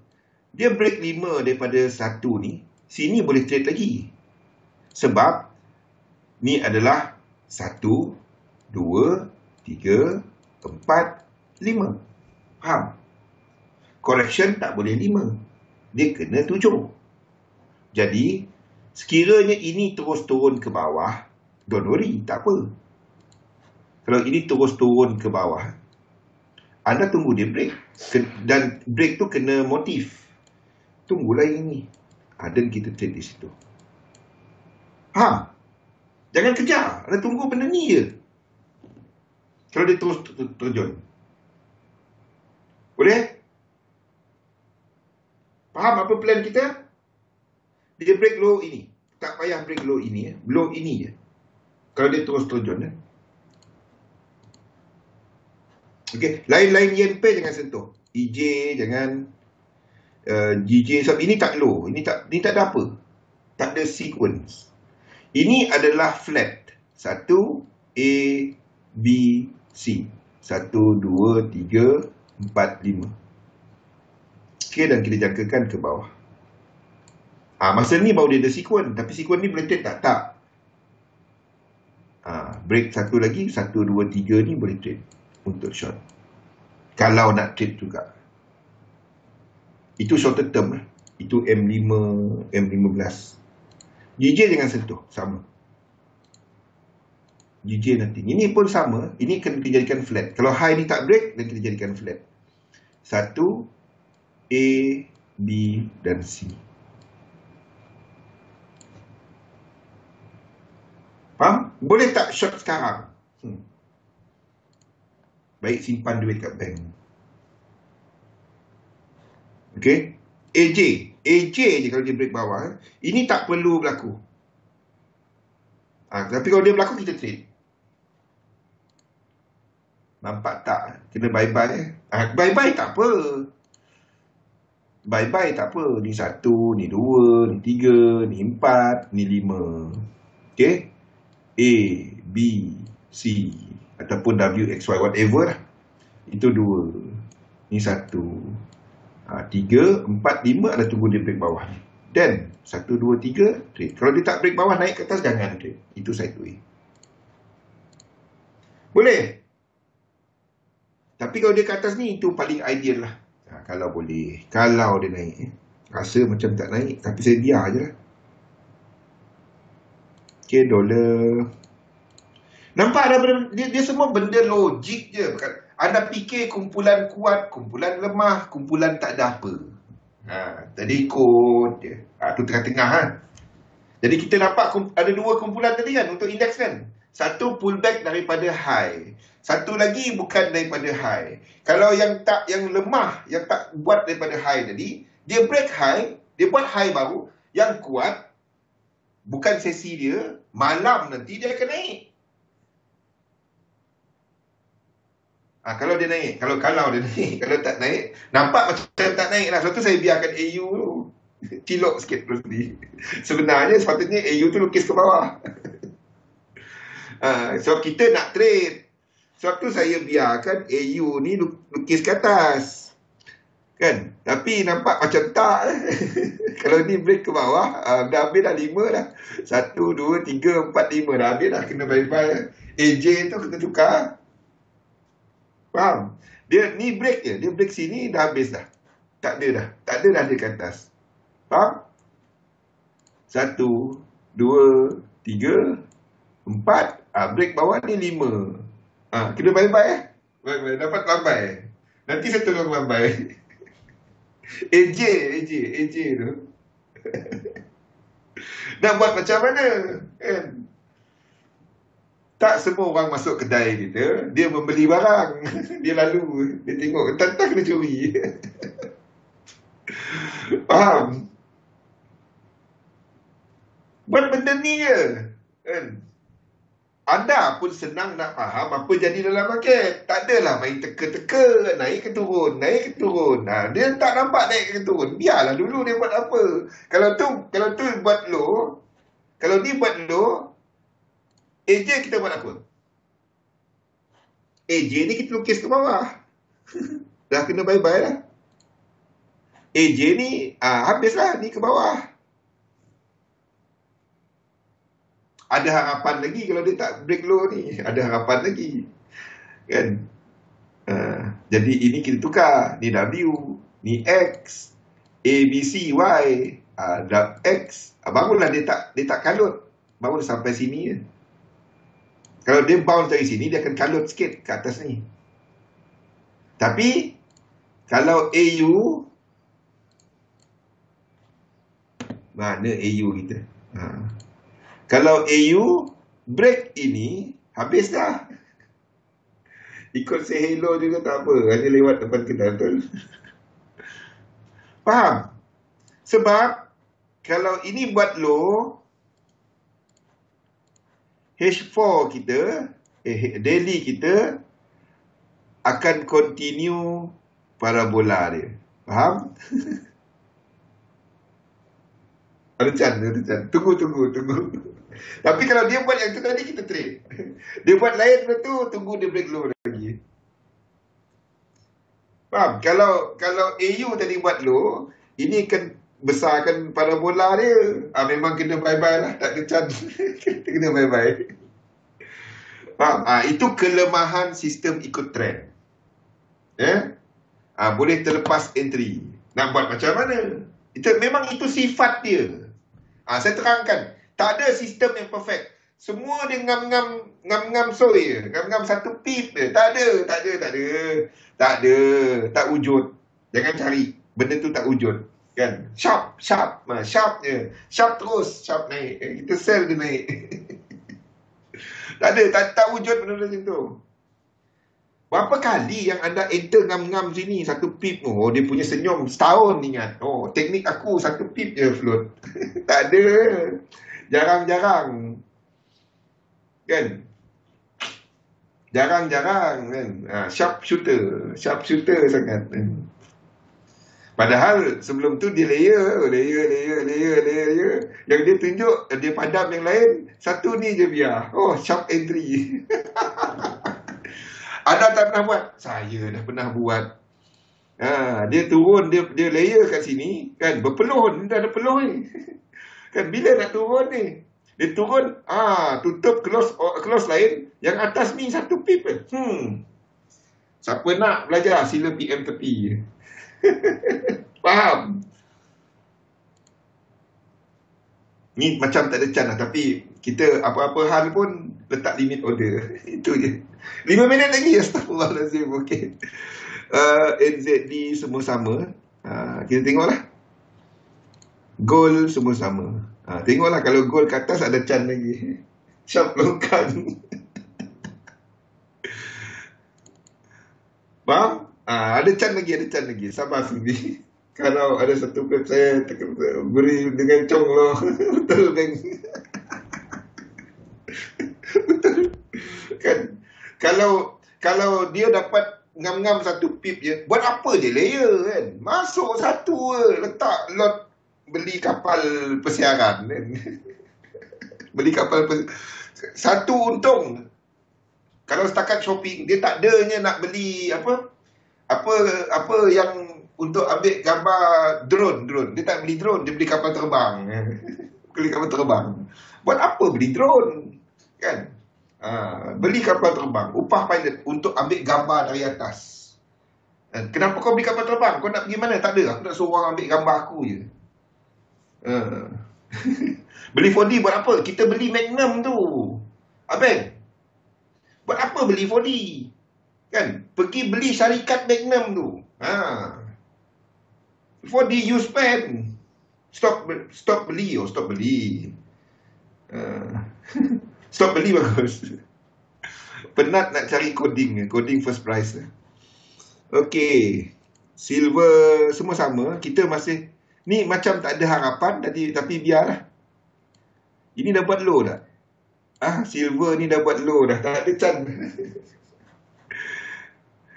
Dia break 5 daripada 1 ni. Sini boleh trade lagi. Sebab ni adalah 1, 2, 3, 4, 5. Faham? Correction tak boleh 5. Dia kena 7. Jadi, sekiranya ini terus turun ke bawah, don't worry, tak apa. Kalau ini terus turun ke bawah, anda tunggu dia break. Dan break tu kena motif. Tunggulah ini. Dan kita trade di situ. Faham? Jangan kejar. Anda tunggu benda ni je. Kalau dia terus terjun. Boleh? Faham apa plan kita? Dia break low ini. Tak payah break low ini. Low ini je. Kalau dia terus terjun. Okey. Lain-lain yen pair jangan sentuh. EJ jangan. GJ. Sebab ini tak low. Ini tak ada apa. Tak ada sequence. Ini adalah flat. 1, A, B, C. 1, 2, 3, 4, 5. Okey, dan kita jangkakan ke bawah. Masa ni baru dia ada sequence. Tapi sequence ni boleh trade tak? Tak. Break satu lagi. 1, 2, 3 ni boleh trade. Untuk short. Kalau nak trade juga. Itu short term. Itu M5, M15. GJ jangan sentuh. Sama. GJ nanti. Ini pun sama. Ini kena dijadikan flat. Kalau high ni tak break, dan kita jadikan flat. 1, A, B dan C. Faham? Boleh tak short sekarang? Baik simpan duit kat bank. Okey? AJ je kalau dia break bawah. Ini tak perlu berlaku. Tapi kalau dia berlaku, kita trade. Nampak tak? Kena bye-bye. Bye-bye tak apa. Bye-bye tak apa. Ni 1, ni 2, ni 3, ni 4, ni 5. Okey? A, B, C. Ataupun W, X, Y, whatever lah. Itu 2. Ni 1. 3, 4, 5 ada tunggu dia break bawah ni. Dan 1, 2, 3 trade. Kalau dia tak break bawah naik ke atas, jangan trade. Itu sideway. Boleh. Tapi kalau dia ke atas ni, itu paling ideal lah. Kalau boleh. Kalau dia naik. Rasa macam tak naik. Tapi saya biar je lah. Okay, $. Nampak ada benda, dia semua benda logik je. Anda fikir kumpulan kuat, kumpulan lemah, kumpulan tak ada apa. Tadi ikut je. Tu tengah-tengah kan. Jadi kita nampak ada 2 kumpulan tadi kan untuk indeks kan. Satu pullback daripada high. Satu lagi bukan daripada high. Kalau yang lemah, yang tak buat daripada high tadi, dia break high, dia buat high baru, yang kuat, bukan sesi dia, malam nanti dia akan naik. Kalau dia naik, kalau dia naik, kalau tak naik, nampak macam tak naik lah. Sebab tu saya biarkan AU tu cilok sikit terus ni. Sebenarnya sepatutnya AU tu lukis ke bawah. Sebab kita nak trade. Sebab tu saya biarkan AU ni lukis ke atas. Kan? Tapi nampak macam tak. Kalau ni break ke bawah, dah habis dah 5 dah. 1, 2, 3, 4, 5 dah habis dah. Kena bye-bye. AJ tu kena tukar. Faham? Dia ni break je. Dia break sini dah habis dah. Tak ada dah. Tak ada dah dia ke atas. Faham? 1, 2, 3, 4. Break bawah ni 5. Kena bye-bye Bye-bye. Dapat lambai. Nanti saya tolong lambai. AJ tu. Nak buat macam mana? Kan? Tak semua orang masuk kedai kita, dia membeli barang. Dia lalu, dia tengok, tak kena curi. Faham? Buat benda ni je. Kan? Anda pun senang nak faham apa jadi dalam market. Tak adalah main teka-teka, naik ke turun. Dia tak nampak naik ke turun. Biarlah dulu dia buat apa. Kalau tu buat low, kalau ni buat low, AJ kita buat apa? AJ ni kita lukis ke bawah. Dah kena bye-bye lah. AJ ni, habislah ni ke bawah. Ada harapan lagi kalau dia tak break low ni. Ada harapan lagi. Kan? Jadi ini kita tukar. Ni W, ni X, A, B, C, Y, X. Barulah dia tak kalut. Baru dia sampai sini je. Kalau dia bounce dari sini, dia akan kalut sikit ke atas ni. Tapi, kalau AU, mana AU kita? Kalau AU, break ini, habis dah. Ikut say hello juga tak apa. Hanya lewat depan kedai betul. Faham? Sebab, kalau ini buat low, H4 kita, daily kita akan continue parabola dia. Faham? Ada can. Tunggu. Tapi kalau dia buat yang tu tadi, kita trade. Dia buat lain benda tu, tunggu dia break low lagi. Faham? Kalau AU tadi buat low, ini akan besarkan parabola dia. Memang kena bye-bye lah. Tak ada chance. Kena bye-bye. Faham? Itu kelemahan sistem ikut trend. Boleh terlepas entry. Nak buat macam mana? Memang itu sifat dia. Saya terangkan. Tak ada sistem yang perfect. Semua dia ngam-ngam soy je. Ngam-ngam satu pip je. Tak ada. Tak wujud. Jangan cari. Benda tu tak wujud. Kan? Sharp je. Sharp terus. Sharp naik. Kita sell dia naik. Tak ada. Tak wujud benda macam tu. Berapa kali yang anda enter ngam-ngam sini satu pip. Dia punya senyum setahun ingat. Teknik aku satu pip je float. Tak ada. Jarang-jarang. Kan? Jarang-jarang kan. Sharp shooter sangat. Padahal sebelum tu dia layer. Yang dia tunjuk, dia padam yang lain. Satu ni je biar. Sharp entry. Anda tak pernah buat? Saya dah pernah buat. Dia turun, dia layer kat sini. Kan? Berpeluh. Dia ada peluh ni. Kan? Bila nak turun ni? Dia turun, tutup close lain. Yang atas ni satu pip. Siapa nak belajar, sila PM tepi. Faham? Ni macam tak ada can lah. Tapi kita apa-apa hal pun letak limit order. Itu je. 5 minit lagi. Astagfirullahaladzim. Okay. NZD semua sama. Kita tengoklah. Gold semua sama. Tengoklah kalau gold ke atas ada can lagi. Sharp longkang. Faham? Ada can lagi. Sabar sini. Kalau ada satu klip saya beri dengan cong loh. Betul kan? Betul. Kan? Kalau dia dapat ngam-ngam satu pip je, buat apa je layer kan? Masuk satu je, letak lot beli kapal persiaran kan? Beli kapal satu untung. Kalau setakat shopping, dia tak adanya nak beli apa yang untuk ambil gambar drone. Dia tak beli drone, dia beli kapal terbang. Beli kapal terbang. Buat apa beli drone? Kan? Beli kapal terbang, upah pilot untuk ambil gambar dari atas. Kenapa kau beli kapal terbang? Kau nak pergi mana? Tak ada. Aku nak suruh orang ambil gambar aku je. Beli 4D buat apa? Kita beli Magnum tu. Abang, buat apa beli 4D? Kan? Pergi beli syarikat Magnum tu. 4D you spend. Stop beli. Stop beli. Stop beli bagus. Penat nak cari coding. Coding first price. Okey. Silver semua sama. Kita masih ni macam tak ada harapan tapi biarlah. Ini dah buat low dah. Silver ni dah buat low dah. Tak ada can.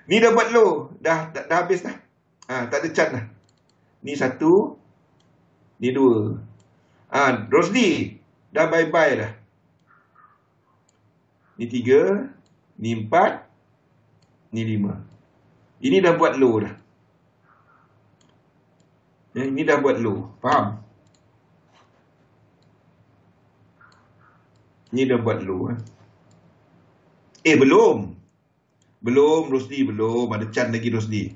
Ni dah buat low. Dah habis dah. Tak ada can dah. Ni satu. Ni dua. Rosdi dah bye-bye dah. Ni 3. Ni 4. Ni 5. Ini dah buat low dah. Ini dah buat low. Faham? Ini dah buat low. Belum. Belum, Rosdi. Belum. Ada can lagi, Rosdi.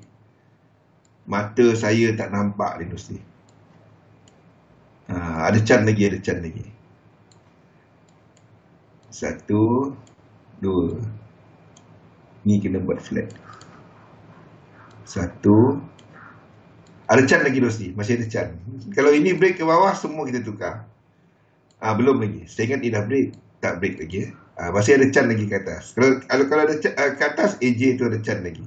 Mata saya tak nampak ni, Rosdi. Ada can lagi. 1, 2. Ni kena buat flat. 1. Ada can lagi, Rosdi. Masih ada can. Kalau ini break ke bawah, semua kita tukar. Belum lagi. Saya ingat ni dah break. Tak break lagi. Masih ada can lagi ke atas. Kalau ada ke atas, AJ tu ada can lagi.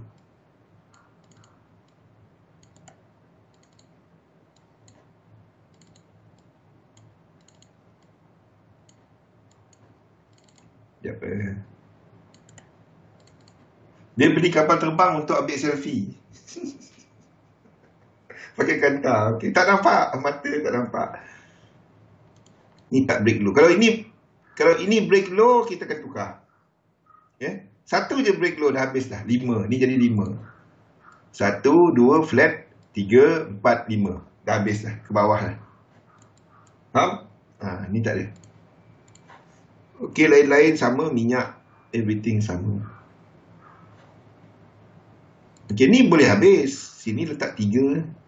Dia beli kapal terbang untuk ambil selfie. Pakai kanta. Okay. Tak nampak. Mata tak nampak. Ni tak break low. Kalau ini break low, kita akan tukar. Satu je break low dah habis dah. 5. Ni jadi 5. 1, 2, flat. 3, 4, 5. Dah habis dah. Ke bawah dah. Faham? Ni tak ada. Okey, lain-lain sama. Minyak. Everything sama. Okey, ni boleh habis. Sini letak 3.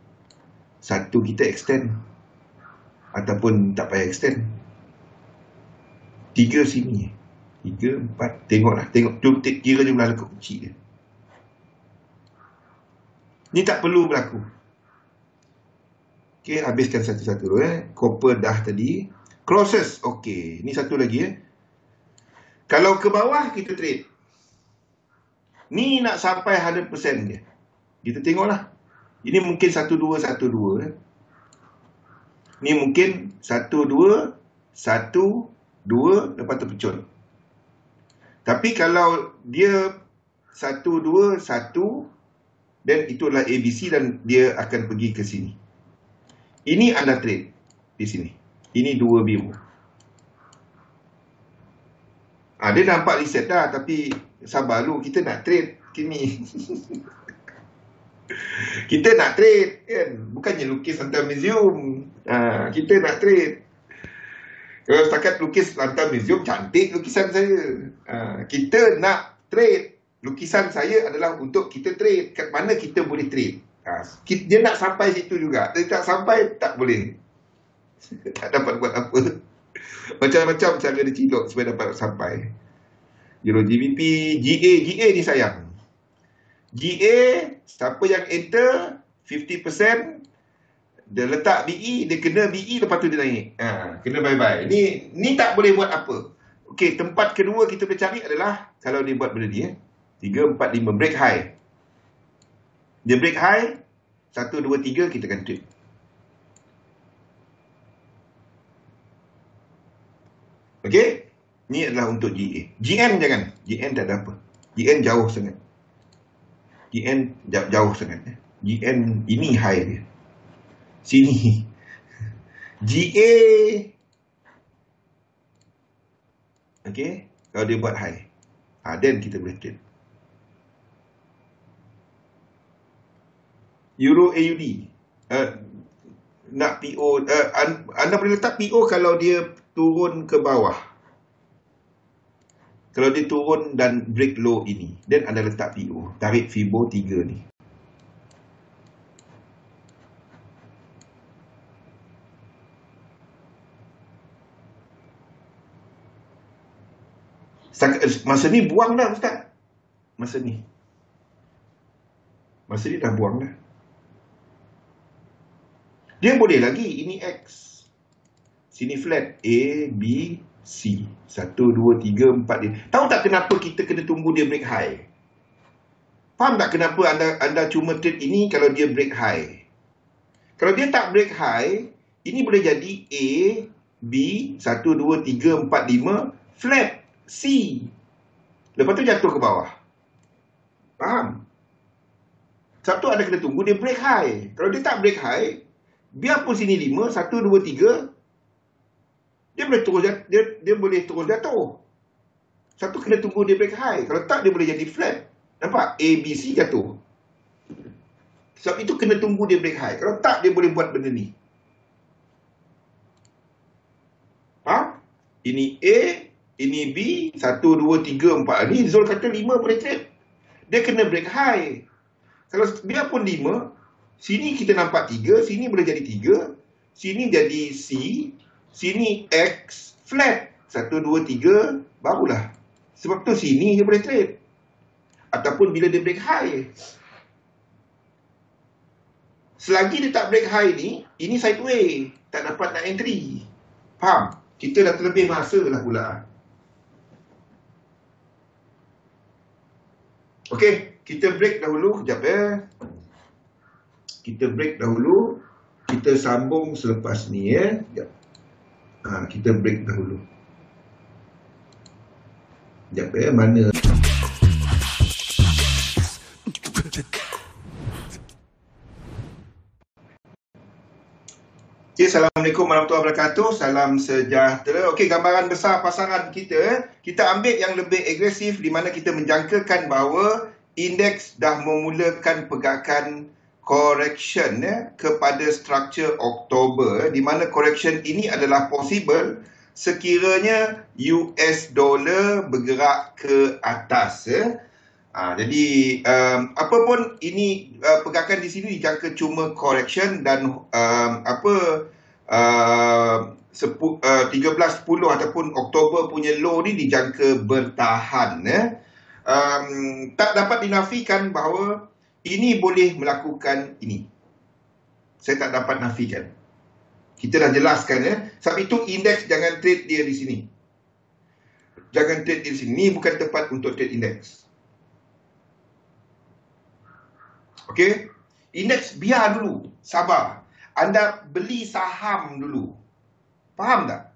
1 kita extend. Ataupun tak payah extend. 3 sini. 3, 4. Tengoklah. Kira jumlah lekuk kecil dia. Ni tak perlu berlaku. Okey, habiskan satu-satu. Copper dah tadi. Crosses. Okey. Ni satu lagi. Kalau ke bawah, kita trade. Ni nak sampai 100% dia. Kita tengoklah. Ini mungkin 1-2, 1-2. Ni mungkin 1-2, 1-2, lepas tu pecut. Tapi kalau dia 1-2, 1, dan itulah ABC dan dia akan pergi ke sini. Ini anda trade di sini. Ini 2 biru. Dia nampak reset dah, tapi sabar dulu, kita nak trade kini. Kita nak trade kan, bukannya lukis lantai museum. Kita nak trade. Kalau setakat lukis lantai museum, cantik lukisan saya. Kita nak trade. Lukisan saya adalah untuk kita trade. Kat mana kita boleh trade. Dia nak sampai situ juga. Dia tak sampai, tak boleh. Tak dapat buat apa. Macam-macam cara dia cilok supaya dapat sampai. Euro GBP, GA ni sayang. GA, siapa yang enter 50%, dia letak BE, dia kena BE, lepas tu dia naik. Kena bye-bye. Ni tak boleh buat apa. Okey, tempat kedua kita boleh cari adalah kalau dia buat benda ni 3, 4, 5, break high. Dia break high, 1, 2, 3, kita akan trade. Okey, ni adalah untuk GA. GN jangan. GN tak ada apa. GN jauh sangat. GN jauh sangat. GN ini high dia. Sini. GA. Okey, kalau dia buat high. Then kita boleh trade. Euro AUD. Nak PO. Anda boleh letak PO kalau dia turun ke bawah. Kalau dia turun dan break low ini, then anda letak PO. Tarik Fibo 3 ni. Masa ni buang dah Ustaz. Masa ni dah buang dah. Dia boleh lagi, ini X. Sini flat, A, B, C. 1, 2, 3, 4 dia. Tahu tak kenapa kita kena tunggu dia break high? Faham tak kenapa anda cuma trade ini kalau dia break high? Kalau dia tak break high, ini boleh jadi A, B, 1, 2, 3, 4, 5, flat, C. Lepas tu jatuh ke bawah. Faham? Sebab tu anda kena tunggu dia break high. Kalau dia tak break high, biarpun sini 5, 1, 2, 3, dia boleh terus jatuh. Satu kena tunggu dia break high. Kalau tak, dia boleh jadi flat. Nampak? A, B, C jatuh. Sebab itu kena tunggu dia break high. Kalau tak, dia boleh buat benda ni. Faham? Ini A, ini B, 1, 2, 3, 4. Ni Zul kata 5 boleh trade. Dia kena break high. Kalau biarpun 5, sini kita nampak 3, sini boleh jadi 3, sini jadi C, sini X, flat. 1, 2, 3, barulah. Sebab tu sini dia boleh trade. Ataupun bila dia break high. Selagi dia tak break high ni, ini sideway. Tak dapat nak entry. Faham? Kita dah terlebih masa lah pula. Okey, kita break dahulu. Sekejap ya. Kita break dahulu. Kita sambung selepas ni ya. Sekejap. Kita break dahulu. Sekejap ya, mana? Okay, Assalamualaikum warahmatullahi wabarakatuh. Salam sejahtera. Okey, gambaran besar pasaran kita. Kita ambil yang lebih agresif di mana kita menjangkakan bahawa indeks dah memulakan pergerakan correction kepada struktur Oktober, di mana correction ini adalah possible sekiranya US dollar bergerak ke atas. Jadi apa pun ini pergerakan di sini dijangka cuma correction dan 13.10 ataupun Oktober punya low ni dijangka bertahan. Tak dapat dinafikan bahawa ini boleh melakukan ini. Saya tak dapat nafikan. Kita dah jelaskan Sebab itu indeks jangan trade dia di sini. Jangan trade dia di sini. Ini bukan tempat untuk trade indeks. Okey, indeks biar dulu, sabar. Anda beli saham dulu. Faham tak?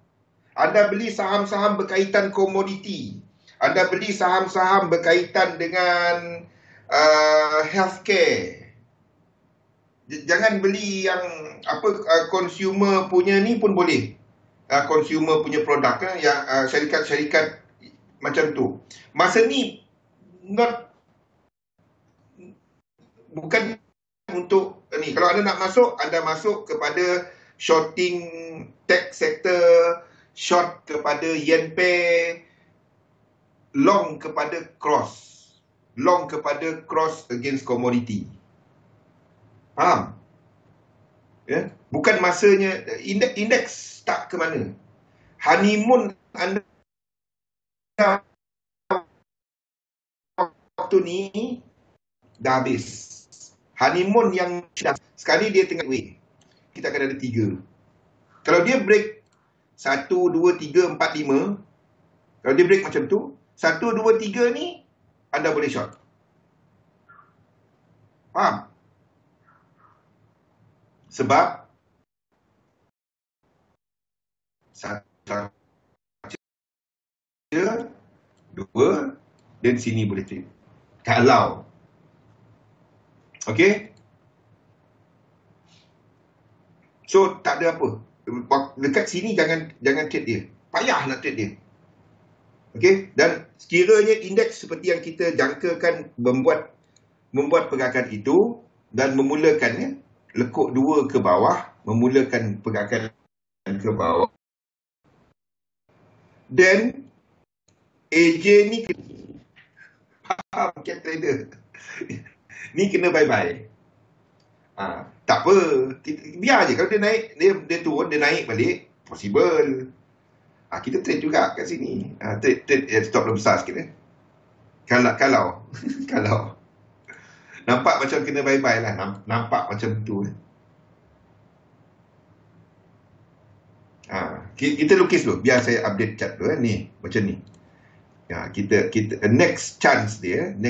Anda beli saham-saham berkaitan komoditi. Anda beli saham-saham berkaitan dengan healthcare. Jangan beli yang consumer punya ni pun boleh. Consumer punya produk yang syarikat-syarikat macam tu. Masa ni bukan untuk ni. Kalau anda nak masuk, anda masuk kepada shorting tech sector, short kepada yen pair, long kepada cross. Long kepada cross against commodity. Faham? Ya? Bukan masanya indeks tak ke mana. Honeymoon anda waktu ni dah habis. Honeymoon yang sekali dia tengah way. Kita akan ada 3. Kalau dia break 1, 2, 3, 4, 5. Kalau dia break macam tu, 1, 2, 3 ni anda boleh short. Faham? Sebab 2 dan sini boleh trade. Kalau okey. So tak ada apa. Dekat sini jangan trade dia. Payah nak trade dia. Okey, dan sekiranya indeks seperti yang kita jangkakan membuat pergerakan itu dan memulakannya lekuk 2 ke bawah, memulakan pergerakan ke bawah. Dan AJ ni faham trader. Ni kena bye-bye. Tak apa. Biar je. Kalau dia naik, dia turun, dia naik balik. Possible. Kita trade juga kat sini. Trade stop loss besar sikit. Kalau kalau nampak macam kena bye-bye lah. Nampak macam tu. Kita lukis dulu. Biar saya update chart dulu. Ni, macam ni. Kita next chance dia. Ni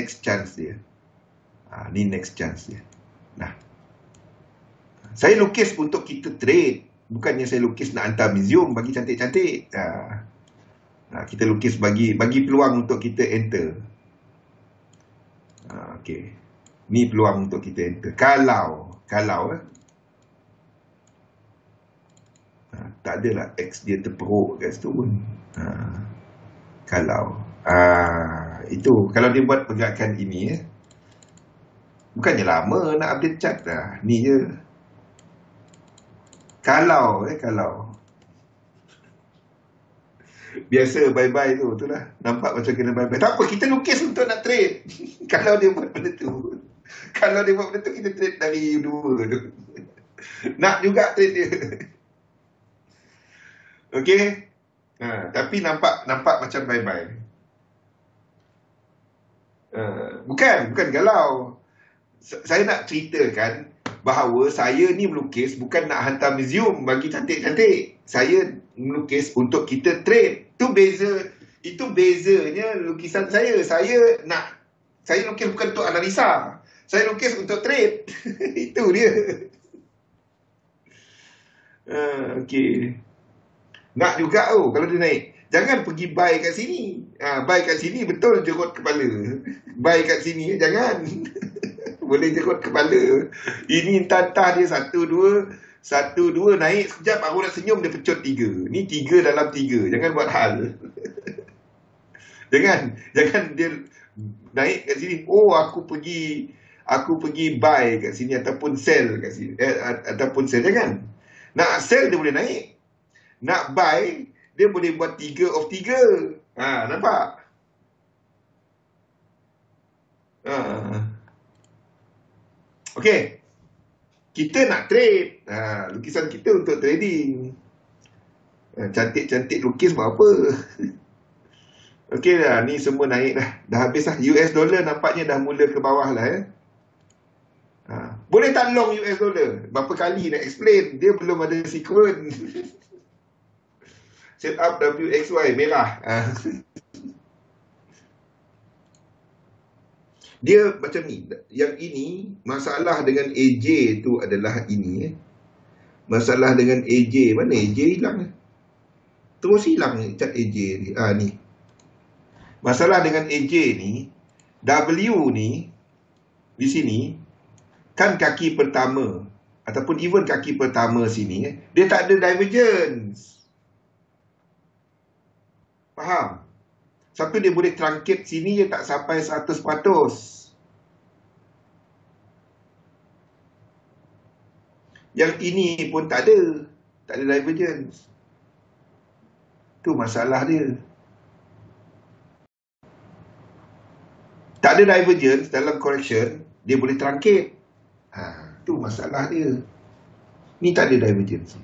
next chance dia. Nah. Saya lukis untuk kita trade. Bukannya saya lukis nak hantar museum bagi cantik-cantik. Kita lukis bagi peluang untuk kita enter. Okey. Ni peluang untuk kita enter. Kalau tak adalah X dia terperuk kat situ pun. Kalau itu kalau dia buat pergerakan ini bukannya lama nak update chart dah. Ni je. Kalau biasa bye-bye tu lah. Nampak macam kena bye-bye. Tak apa, kita lukis untuk nak trade. Kalau dia buat benda tu. Kita trade dari dua tu. Nak juga trade dia. Okey. Tapi nampak macam bye-bye. Bukan galau. Saya nak ceritakan bahawa saya ni melukis bukan nak hantar museum bagi cantik-cantik. Saya melukis untuk kita trade. Itu bezanya lukisan saya. Saya lukis bukan untuk analisa. Saya lukis untuk trade. Itu dia. Okey. Nak juga kalau dia naik. Jangan pergi buy kat sini. Buy kat sini betul jerut kepala. Buy kat sini jangan. Boleh jerut kepala. Ini tantah dia 1, 2 naik sekejap baru nak senyum dia pecut 3. Ni 3 dalam 3. Jangan buat hal. Jangan dia naik kat sini. Aku pergi buy kat sini ataupun sell kat sini. Ataupun sell, jangan. Nak sell dia boleh naik. Nak buy dia boleh buat 3 of 3. Nampak? Okey. Kita nak trade. Lukisan kita untuk trading. Cantik-cantik lukis buat apa? Okey dah. Ni semua naik dah. Dah habis lah. US dollar nampaknya dah mula ke bawah lah. Boleh tak long US dollar? Berapa kali nak explain? Dia belum ada sequence. Set up WXY merah. Dia macam ni. Yang ini, masalah dengan AJ tu adalah ini. Masalah dengan AJ. Mana AJ hilang? Terus hilang cat AJ ni. Ni. Masalah dengan AJ ni, W ni, di sini, kan kaki pertama. Ataupun even kaki pertama sini, dia tak ada divergence. Faham? Satu dia boleh trunket sini je tak sampai 100%. Yang ini pun tak ada. Tak ada divergence. Tu masalah dia. Tak ada divergence dalam correction, dia boleh trunket. Tu masalah dia. Ni tak ada divergence.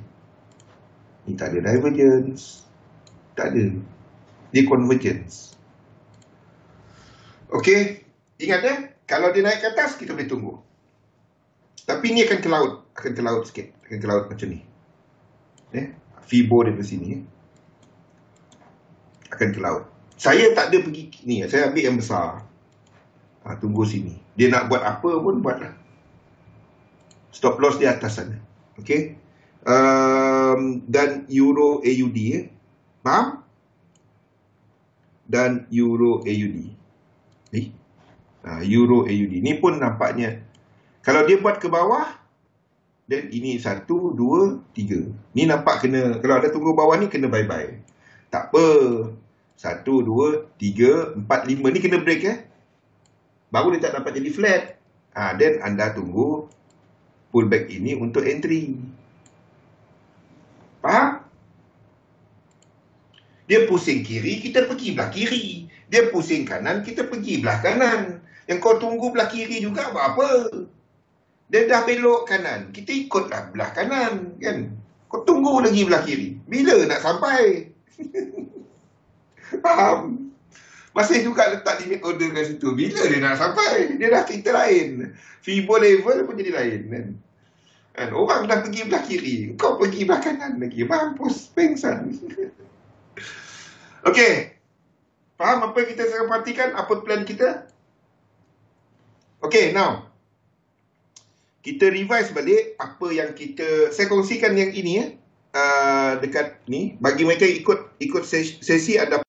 Ni tak ada divergence. Tak ada. Dia convergence. Okey, ingat kalau dia naik ke atas kita boleh tunggu. Tapi ni akan ke laut sikit, akan ke laut macam ni. Fibo daripada sini akan ke laut. Saya tak ada pergi ni, saya ambil yang besar. Tunggu sini. Dia nak buat apa pun buatlah. Stop loss di atas sana. Okey. Dan Euro AUD faham? Dan Euro AUD. Euro AUD. Ni pun nampaknya kalau dia buat ke bawah, dan ini 1, 2, 3. Ni nampak kena, kalau ada tunggu bawah ni kena bye-bye. Tak apa. 1, 2, 3, 4, 5. Ni kena break baru dia tak dapat jadi flat. Then anda tunggu pullback ini untuk entry. Faham? Dia pusing kiri, kita pergi belah kiri. Dia pusing kanan, kita pergi belah kanan. Yang kau tunggu belah kiri juga buat apa? Dia dah belok kanan, kita ikutlah belah kanan, kan? Kau tunggu lagi belah kiri. Bila nak sampai? Faham? Masih juga letak limit order kat situ. Bila dia nak sampai? Dia dah cerita lain. FIBO level pun jadi lain kan. Dan orang dah pergi belah kiri. Kau pergi belah kanan lagi. Mampus. Pengsan. Okey. Faham apa yang kita sedang perhatikan? Apa plan kita? Okey, now. Kita revise balik apa yang kita... Saya kongsikan yang ini dekat ni. Bagi mereka ikut sesi ada